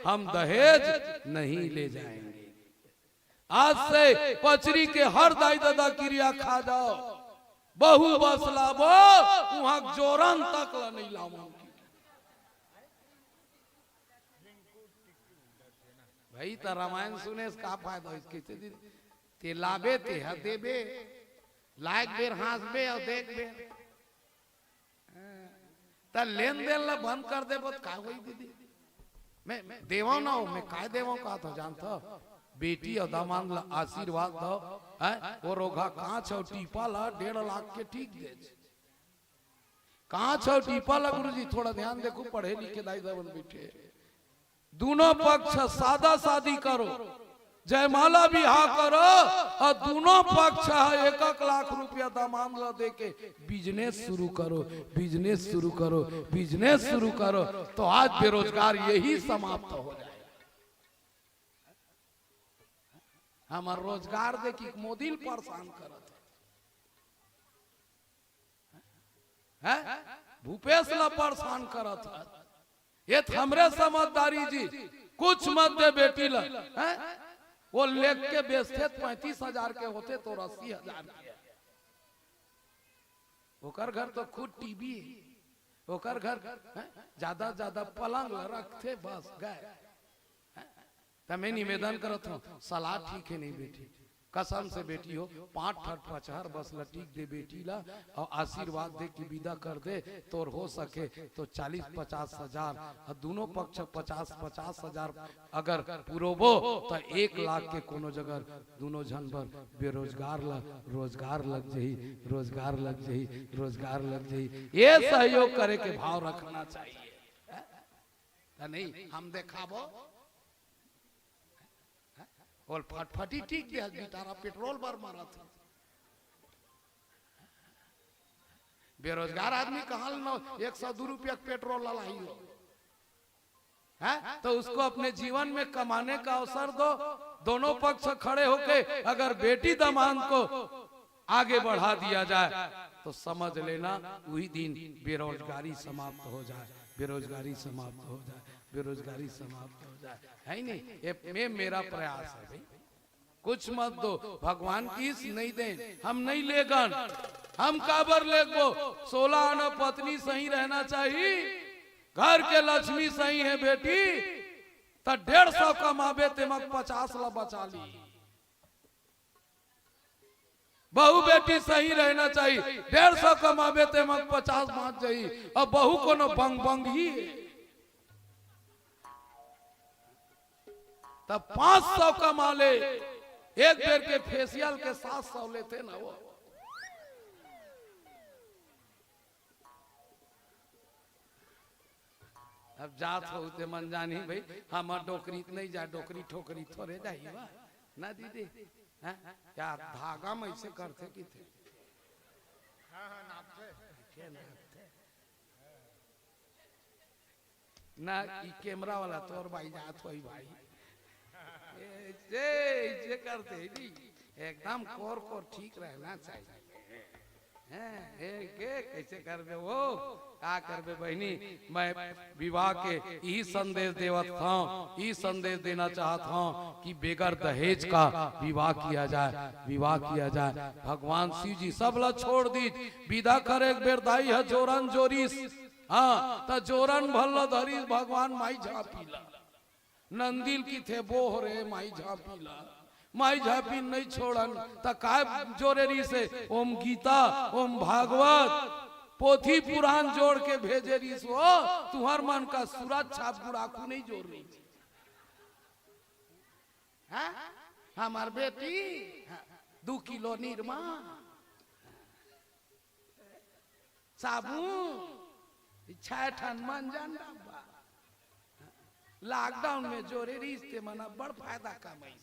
हम दहेज नहीं ले जाएंगे। आज से पचरी के हर दाई दादा क्रिया खा जाओ बहु बस लाबो वहां जोरन तक ला नहीं लाओ भाई। तो रामायण सुने का फायदा इसके ते लाबे ते देबे लायक बेर हंसबे और देखबे त लेन देन ला बंद कर देबो तो का होई दीदी। मैं देवो ना हो, मैं काय देवो का तो जानता बेटी और दामाद ला आशीर्वाद दो है वो रोगा कांच और टीपा ला 1.5 लाख के ठीक दे कांच और टीपा ला गुरुजी थोड़ा ध्यान देखो पढ़े लिखे दाई दावन बैठे दोनों पक्ष सादा शादी करो जयमाला भी हा करो और दोनों पक्ष 1-1 लाख रुपया दामाद ला दे के बिजनेस शुरू करो बिजनेस शुरू करो बिजनेस शुरू करो तो आज बेरोजगार यही समाप्त हो जाए। हमार रोजगार देखी मोदी परेशान करत है भूपेश ला परेशान करत है ये हमरे समझदारी जी कुछ मत दे बेटी ला वो लेख के बेचते 35,000 के होते तो 80,000 के ओकर घर तो खुद टीवी ओकर घर ज्यादा ज्यादा पलंग रखते बस गए। तो मैं निवेदन करता हूँ सलाह ठीक है नहीं बेटी कसम से बेटी हो 5 ठट पचहर बस लटीक दे बेटी ला और आशीर्वाद दे की विदा कर दे तो हो सके तो 40-50 हजार और दोनों पक्ष 50-50 हजार अगर पुरोबो तो 1 लाख के कोनो जगह दोनों जन पर बेरोजगार ला रोजगार लग जाही रोजगार लग जाही रोजगार लग जाही। ये सहयोग करे के भाव रखना चाहिए नहीं हम देखाबो और फटफटी ठीक दे बिटारा पेट्रोल बार मारा था बेरोजगार आदमी कहा 102 रुपया पेट्रोल लाई हो है तो उसको अपने जीवन में कमाने का अवसर दो। दोनों पक्ष खड़े होके अगर बेटी दामाद को आगे बढ़ा दिया जाए तो समझ लेना वही दिन बेरोजगारी समाप्त हो जाए बेरोजगारी समाप्त हो जाए बेरोजगारी समाप्त हो जाए है नहीं। ये मेरा प्रयास है भाई कुछ मत दो भगवान किस नहीं दे हम नहीं लेगन हम काबर लेगो 16 आना पत्नी सही रहना चाहिए घर के लक्ष्मी सही है बेटी तो 150 कमाबे तेमक 50 ला बचा ली बहु बेटी सही रहना चाहिए 150 कमाबे तेमक 50 बाँच जाई और बहु को न बंग बंग ही तब 500 कमा ले एक बेर के फेशियल के 700 लेते ना वो अब जात होते मन जानी भाई हम डोकरी नहीं जा डोकरी ठोकरी थोड़े जाइए ना दीदी क्या धागा में ऐसे करते कि थे ना कैमरा वाला तोर भाई जात हो भाई जे करते नहीं एकदम कोर कोर ठीक रहना चाहिए कैसे करबे वो का करबे बहनी। मैं विवाह के यही संदेश देवत था यही संदेश देना चाहता हूँ कि बेगर दहेज का विवाह किया जाए भगवान शिव जी सब ला छोड़ दी विदा करे एक बेर दाई है जोरन जोरीस हाँ तो जोरन भल्ला धरी भगवान माई झापीला नंदिल की थे बोह रे माई झापीला माई झापी नहीं छोड़न त काय जोरेरी से ओम गीता ओम भागवत पोथी पुराण जोड़ के भेजे रही हो तुम्हार मन का सूरज छाप गुड़ाकू नहीं जोड़ रही हमार बेटी 2 किलो निरमा साबुन 6 ठन मंजन लॉकडाउन में जोरे रिश्ते मना बड़ फायदा कमाई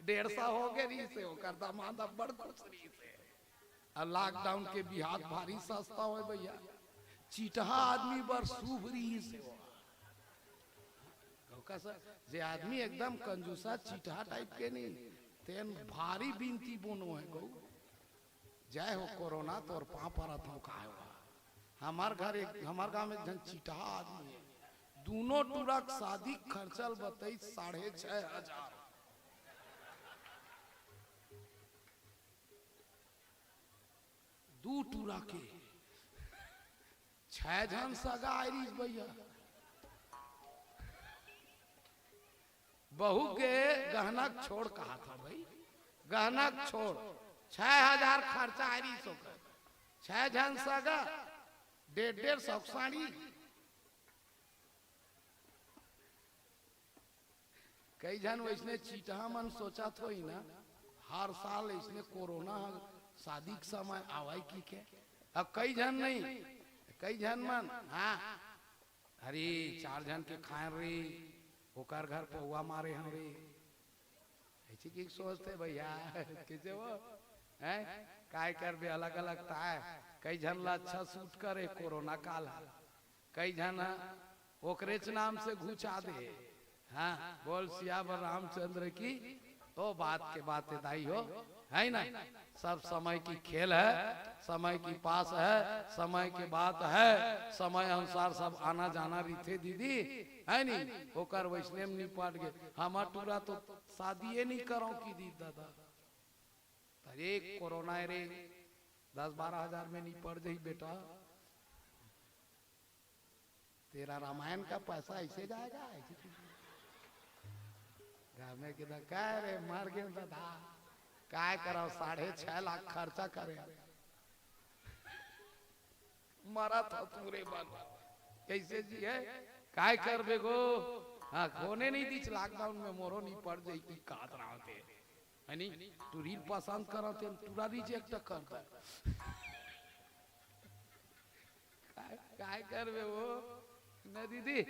150 हो गए रिश्ते होकर दामाद बड़ खुश रिश्ते और लॉकडाउन के बिहार भारी सस्ता हो भैया चीटहा आदमी बर शुभ रिश्ते जे आदमी एकदम कंजूसा चीटहा टाइप के नहीं तेन भारी बिनती बोनो है गौ जय हो कोरोना तो और पापा था का हमार घर हमार गांव में जन चीटहा आदमी है दोनों टूरक शादी खर्चल बताई 6,500 दू टूरा के 6 जन सगा आयरिस भैया। बहू के गहना छोड़ कहा था भाई, गहना छोड़ 6000 खर्चा आयरिस होकर 6 जन सगा 150 साड़ी। कई जन वैसने चीटा मन सोचा थो ही ना, हर साल इसने कोरोना शादी के समय आवाई की के। अब कई जन नहीं, कई जन मन हाँ अरे 4 जन के खाए रे ओकर घर पौवा मारे हम रे, ऐसी की सोचते भैया कैसे वो है काय कर बे अलग अलग ताए। कई जन ला अच्छा सूट करे कोरोना काल, कई जन ओकरे नाम से घुचा दे। हाँ बोल सियावर रामचंद्र की ओ बात के बातें दाई हो है ना। सब समय की खेल है, समय की पास है, समय के बात है, समय अनुसार सब आना जाना रीते दीदी है नी। होकर वैष्णव निपट गए, हमार टूरा तो शादी नहीं करो की दी दादा। अरे कोरोना रे 10-12 हजार में निपट गई बेटा। तेरा रामायण का पैसा ऐसे जाएगा में के क्या रे मर गए दादा काय करो 6.5 लाख खर्चा करे मरा था पूरे बन कैसे जी है काय कर बेगो। हाँ खोने नहीं दी लॉकडाउन में मोरो नहीं पड़ जाई की कात रहते है नी। तू रील पसंद करते पूरा रिजेक्ट करता काय कर बे वो न दीदी।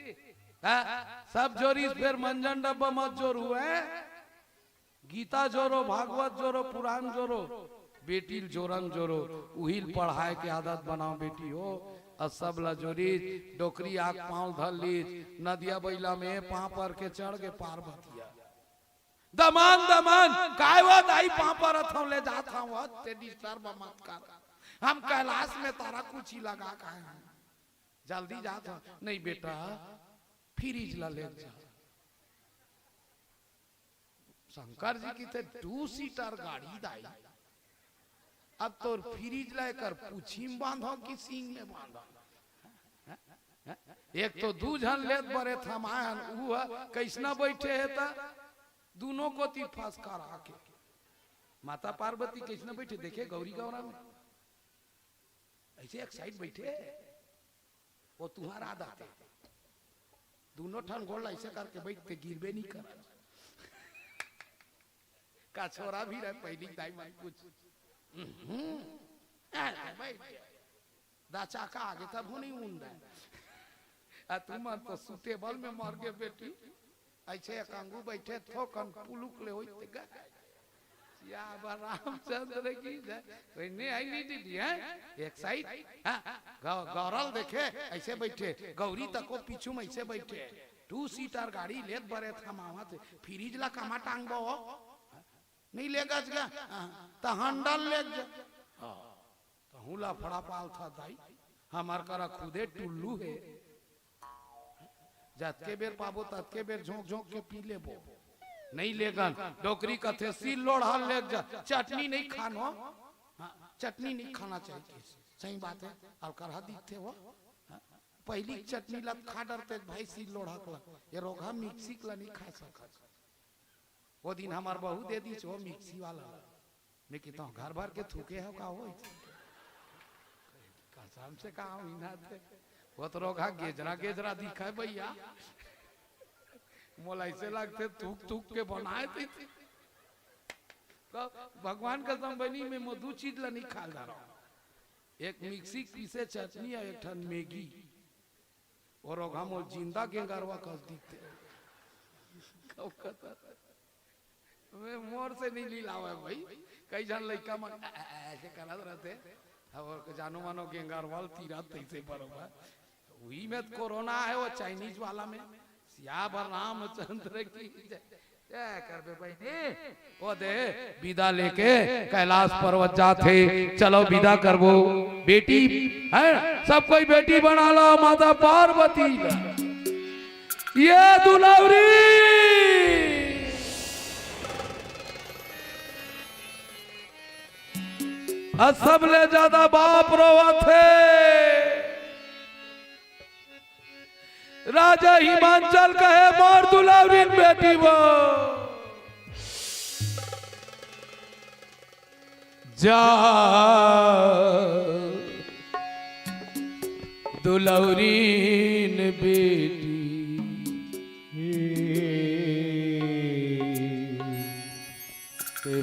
सब जोरी फिर मंजन डब्बा मत जोरू है। गीता जोरो, भागवत जोरो, पुराण जोरो, बेटी जोरन जोरो, उहिल पढ़ाए के आदत बनाओ बेटी हो। और सब ला जोरी डोकरी आग पाँव धर ली नदिया बैला में पाँ पर के चढ़ के पार्वतिया दमान दमान काय वो दाई पाँ पर अथम ले जाता हूँ ते डिस्टर्ब मत कर। हम कैलाश में तारा कुछ ही लगा का है जल्दी जाता नहीं बेटा फ्रिज ला ले जा। शंकर जी की थे 2 सीटर गाड़ी दाई, अब तो फ्रिज लेकर पूछी में बांधो कि सींग में बांधो। एक तो 2 जन लेत बरे थमायन वो कैसना बैठे है ता दोनों को ती फंस कर आके माता पार्वती कैसना बैठे देखे गौरी गौरा में ऐसे एक साइड बैठे वो तुम्हारा आदत है दोनों ठन गोल ऐसे करके बैठते गिरबे नहीं कर का छोरा भी रहे पहली दाई मन कुछ दाचा का आगे तब नहीं उन रहा तुम तो सुटेबल में मर गए बेटी ऐसे कंगू बैठे थो कन पुलुक ले होते गा या रामचंद्र की जय ने आई नहीं दीदी है एक साइड गौरल देखे ऐसे बैठे गौरी तक को पीछू में ऐसे बैठे 2 सीटर गाड़ी लेत बरे था मामा थे फ्रिज ला कमा टांग बो नहीं लेगा जगा तो हंडल ले जा तो हुला फड़ा पाल था दाई हमार करा खुदे टुल्लू है जत के बेर पाबो तत के बेर झोंक झोंक के पी ले बो नहीं लेगन डोकरी का थे सिल लोढ़ा ले जा चटनी नहीं खानो। हाँ, चटनी नहीं खाना चाहिए सही बात है और करहा दिखते हो पहली चटनी लत खा डरते भाई सिल लोढ़ा कला ये रोगा मिक्सी कला नहीं खा सका। वो दिन हमार बहू दे दी वो मिक्सी वाला मैं कहता हूँ घर भर के थूके हो का हो कसम से कहा थे वो तो रोगा गेजरा गेजरा दिखा भैया मोला ऐसे लगते थूक थूक के बनाए थे भगवान का संबनी में मधु चीज ला नहीं खा रहा एक मिक्सी पीसे चटनी है एक ठन मैगी और हम जिंदा गेंगारवा कस दिखते मैं मोर से नहीं लीलावा भाई कई जन लड़का मन ऐसे करत रहते और जानो मानो गेंगारवाल तीरा तैसे बरोबर वही में कोरोना है वो चाइनीज वाला में सियावर रामचंद्र की जय कर बे बहनी वो दे विदा लेके कैलाश पर्वत जाते चलो विदा करबो बेटी है सब कोई बेटी बना लो माता पार्वती ये दुलावरी सबले ज्यादा बाप रोवा थे राजा हिमांचल कहे मोर दुलावरीन बेटी वो जा दुलावरीन बेटी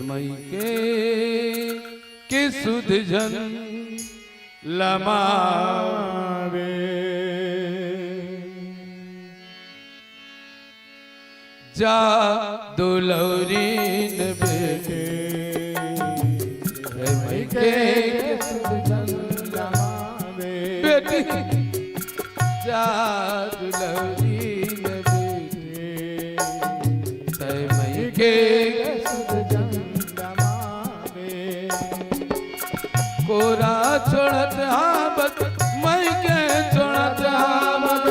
मई के सुध जन लमावे जा दुलावरीन बेटी मई के सुध जन लमावे बेटी जा दुलावरीन बेटी मई के कोरा छोड़त हाबत मई के छोड़त हाबत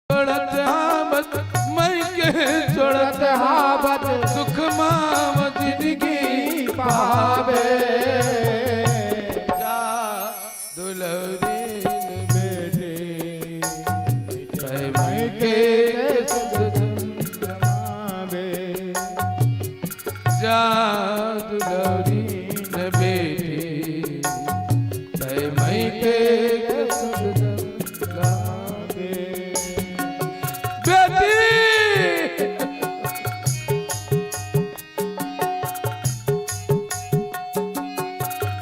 छोड़त हाबत मई के छोड़त हाबत सुख माम जिंदगी पावे जा दुलावरीन बेटी मई के जा दुलावरीन बेटी मई के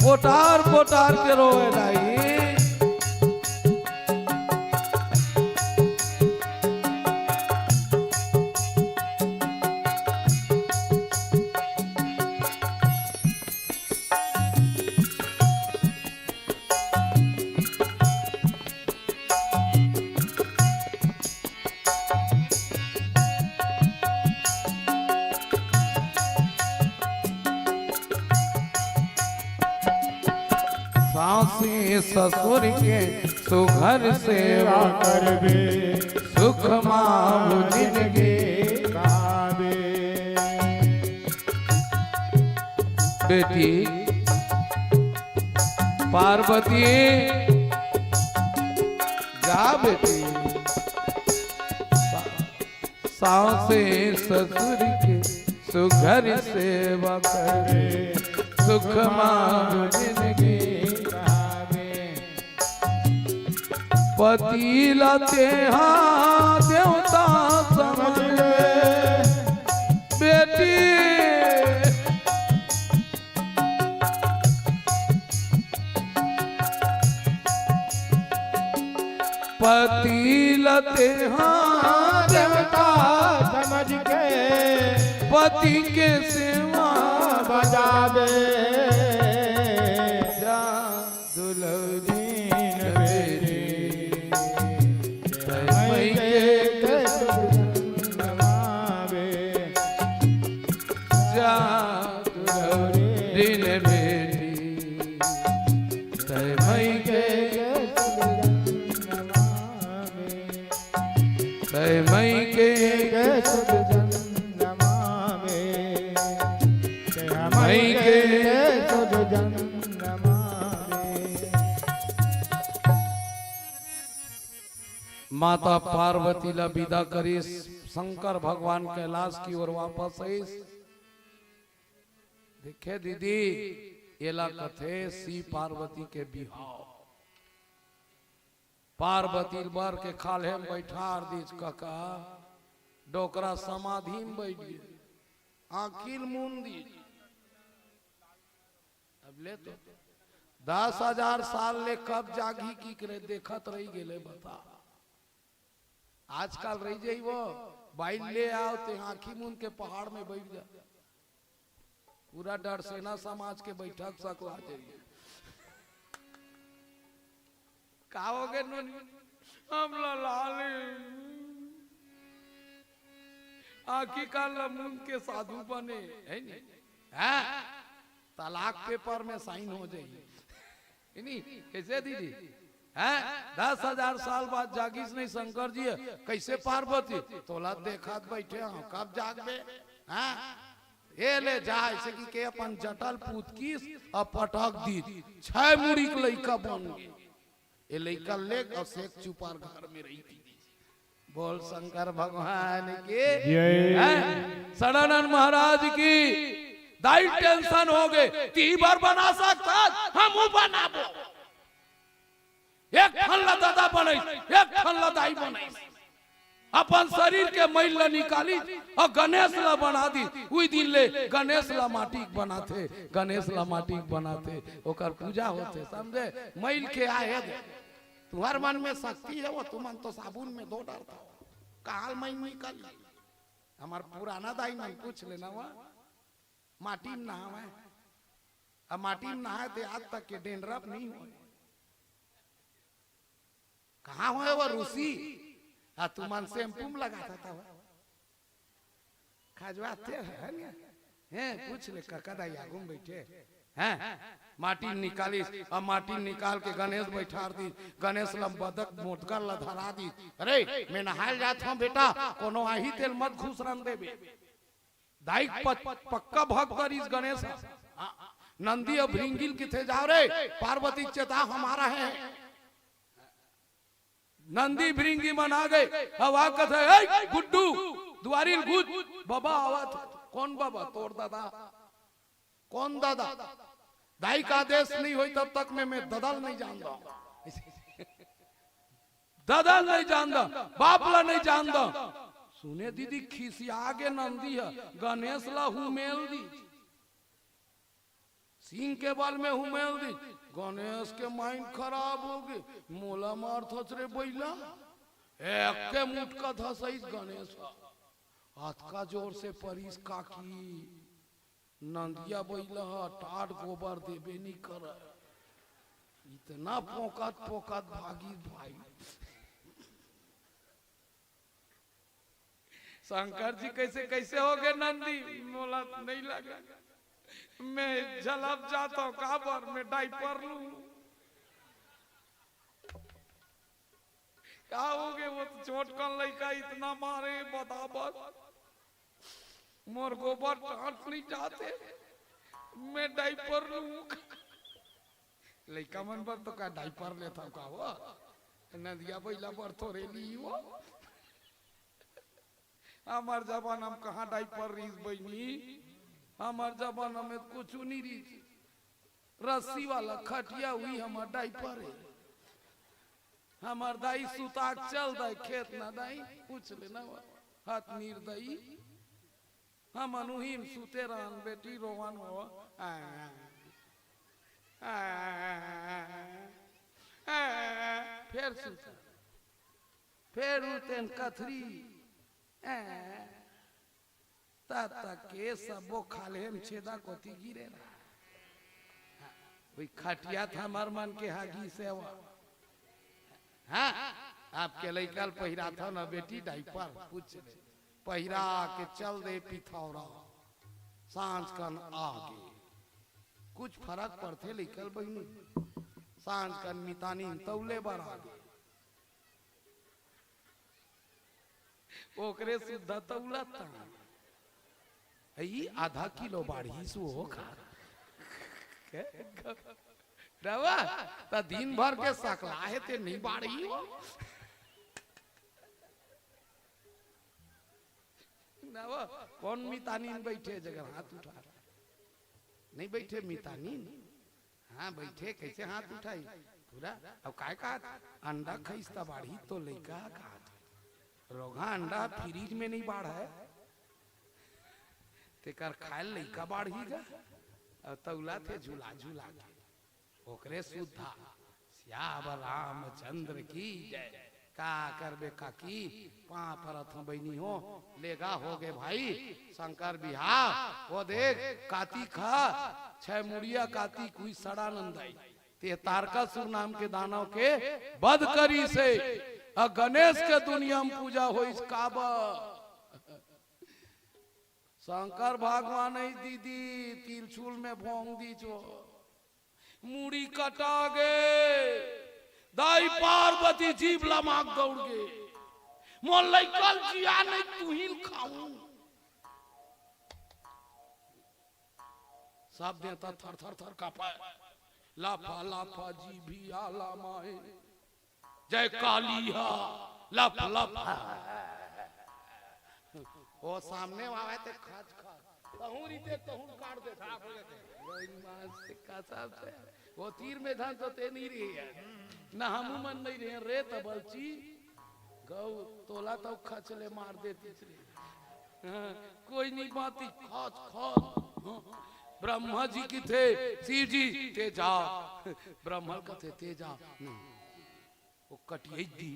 पोटार पोटार के रोए नहीं सासी ससुर के सुघर सेवा करबे सुख मामू जिंदगी पावे बेटी पार्वती जा बेटी सासे ससुर के सुघर सेवा करबे सुख मामू जिंदगी पति लाते हाँ देवता समझ बेटी पति लाते हाँ देवता समझ के पति के सेवा बजावे जा दुलावरीन मई के मई के माता पार्वती ला विदा करी शंकर भगवान कैलाश की ओर वापस आई देखे दीदी एला कथे सी पार्वती के बिहाव पार्वती बर के खाले में बैठार दीज कका डोकरा समाधि में बैठ गए आखिर मुंदी अब ले तो 10,000 साल ले कब जागी की करे देखत रही गेले बता आजकल रही जाई वो बाइल ले आओ ते आखी मुंद के पहाड़ में बैठ जा पूरा डर सेना समाज के बैठक सकला जाइए काओगे हम लाले आखी का लमुन के साधु बने है नहीं तलाक पेपर में साइन हो जाइए नहीं कैसे दीदी है 10,000 साल बाद जागीस नहीं शंकर जी कैसे पार्वती तोला देखा बैठे हम कब जागबे ए ले जा ऐसे की के अपन जटल पूत की और पटक दी 6 मुड़ी के लइका बन गए। ये लइका ले और शेख चुपार घर में रही थी। बोल शंकर भगवान के सदानंद महाराज की। दाई टेंशन हो गए, 3 बार बना सकता हम बनाबो। एक ठल्ला दादा बने, एक ठल्ला दाई बने। अपन शरीर के मैल निकाली और गणेश ला बना दी। उस दिन ले गणेश ला माटी बनाते, गणेश ला माटी बनाते, ओकर पूजा होते। समझे? मैल के आए तुम्हार मन में शक्ति है वो तुम तो साबुन में धो डालता हो। काल मैं निकल हमार पुराना दाई नहीं पूछ लेना हुआ माटी में नहावे। अब माटी में नहाए थे आज तक के डेंड्रफ नहीं हुए। कहाँ हुए वो रूसी? तुमन शैम्पू में लगाता था खजवाते हैं। पूछ ले काका दाई आगू में बैठे हैं। माटी निकाली और माटी निकाल के गणेश बैठा दी। गणेश लम बदक मोटकर ला धरा दी। अरे मैं नहाल जात हूँ बेटा, कोनो आही तेल मत घुस रन देबे। दाई पक्का भक्त इस गणेश। नंदी और भृंगिल किथे जाओ रे? पार्वती चेता हमारा है। नंदी भृंगी मना गए। हवा कथे गुड्डू दुआरी गुड बाबा आवत। कौन बाबा? तोड़ दादा। कौन दादा? दाई का आदेश नहीं हुई तब तक मैं ददल नहीं जानता। ददल नहीं जानता, बापला नहीं जानता। सुने दीदी खिसिया के नंदी है गणेश ला हुमेल दी। सिंह के बाल में हुमेल दी। गणेश के माइंड खराब हो गए। मोला मार थस रे बैला। एक के मुठ का धसई गणेश हाथ का जोर से परिस काकी। नंदिया बैला टाट गोबर देबे नहीं कर। इतना पोकत पोकत भागी भाई। शंकर जी कैसे कैसे हो गए नंदी? मोला नहीं लगा। मैं झलक जाता हूँ काबर में डाइपर लू। क्या हो गए? वो तो चोट कर लड़का इतना मारे बदाबद। मोर गोबर टाट नहीं जाते, मैं डाइपर लू। लड़का मन पर तो का डाइपर लेता का वो नदिया बैला पर थोड़े ली वो। हमार जबान हम कहाँ डाइपर रीस बनी। हमार जमाना में कुछ नहीं रही। रस्सी वाला खटिया हुई हमार डाइपर है। हमार दाई सुताक चल दाई खेत ना दाई पूछ लेना हाथ नीर दाई। हम अनुहीम सुते रहन बेटी रोवन हो। फिर सुता फिर उठन कथरी के सबो खाले हम छेदा कोती गिरे वही खटिया था हमार मन के हागी से। हाँ आपके लइकल पहिरा था ना बेटी डाइपर पूछ ले पहिरा के चल दे पिथौरा सांझ कन आगे। कुछ फर्क पड़ते लइकल बहनी। सांझ कन मितानी तौले बर आगे। ओकरे सुद्धा तौला था आधा किलो बाढ़ी सो खा रवा ता दिन भर के सकला है ते नहीं बाढ़ी हो। नवा कौन मितानीन बैठे जगह हाथ उठा नहीं बैठे मितानीन। हाँ बैठे कैसे हाथ उठाई पूरा। अब काय कहा अंडा खइस्ता बाढ़ी तो लइका कहा रोगा अंडा फ्रिज में नहीं बाढ़ है तेकर खायल लइका बाढ़ी गा। तौला थे झूला झूला के ओकरे सुधा श्याम रामचंद्र की जय। का करबे काकी पा परत बहनी हो लेगा हो गए भाई शंकर बिहार। वो देख काती खा 6 मुड़िया काती कोई सड़ा नंदाई ते तारकासुर नाम के दानव के बद करी से गणेश के दुनिया में पूजा हो इस काबा। शंकर भगवान दीदी तिरछुल में भोंग दी जो मुड़ी कटा गे। दाई पार्वती जीव लमाक दौड़ गे। मोल कल जिया नहीं तू ही खाऊं। सब देता थर थर थर कापा, लाफा लाफा जी भी आला माए, जय कालिया लफ लफ। वो सामने आवे ते खाच खाच तहुरी ते तहुर काट दे साफ हो जाते मां से का साहब से वो तीर में धान तो ते नहीं रही है ना हम मन नहीं रहे रे तबलची गौ तोला तो खचले मार देती रे। हाँ, कोई नहीं बाती खाच खाच। ब्रह्मा जी की थे शिव जी तेजा, ब्रह्मा का थे तेजा वो कटिए दी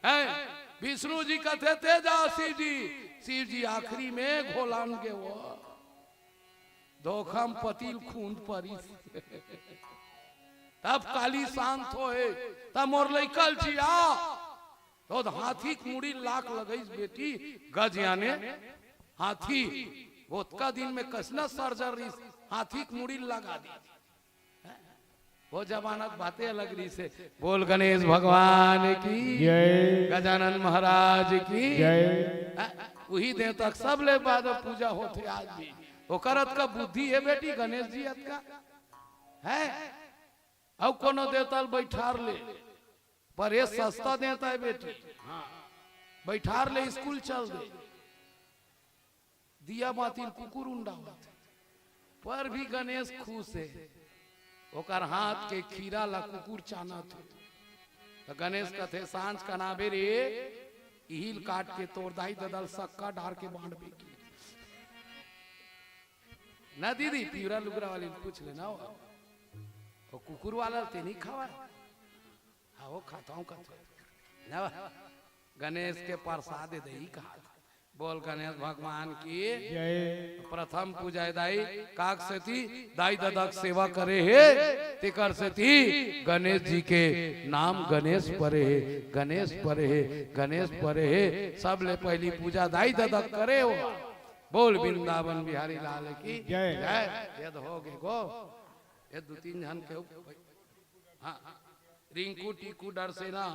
है, विष्णु जी का थे तेजा शिव जी आखिरी में घोलान के वो धोखम पतिल खून परी। तब काली शांत होए, तब मोर लइकल जिया तो हाथी मुड़ी लाख लगई बेटी गज याने हाथी वोतका दिन में कसना सर्जरी हाथी मुड़ी लगा दी। वो जमानत बातें अलग रही से। बोल गणेश भगवान की जय, गजानन महाराज की जय। वही देव तक सब ले बाद पूजा होते आज भी। वो करत का बुद्धि है बेटी गणेश जी का है, अब कोनो देवता बैठार ले पर ये सस्ता देता है बेटी। हाँ, बैठार ले स्कूल चल दे, दिया बाती कुकुर उंडा पर भी गणेश खुश है। ओकर हाथ के खीरा ला कुकुर चाना थे तो गणेश कथे सांझ कनाबे रे हील काट के तोड़ दाई ददल सक्का डार के बांट बेकी ना दीदी पीवरा लुगरा वाली पूछ लेना हो वो कुकुर वाला ते नहीं खावा। हाँ वो खाता हूँ ना गणेश के प्रसाद दे ही कहा। बोल गणेश भगवान की जय। प्रथम पूजा दाई काक से थी दाई ददक सेवा करे है तिकर से थी गणेश जी के नाम गणेश परे है, गणेश परे है, गणेश परे है। सब ले पहली पूजा दाई ददक करे हो। बोल वृंदावन बिहारी लाल की जय। जय। यद हो गे गो ये दो तीन जन के हाँ रिंकू टीकू डर से ना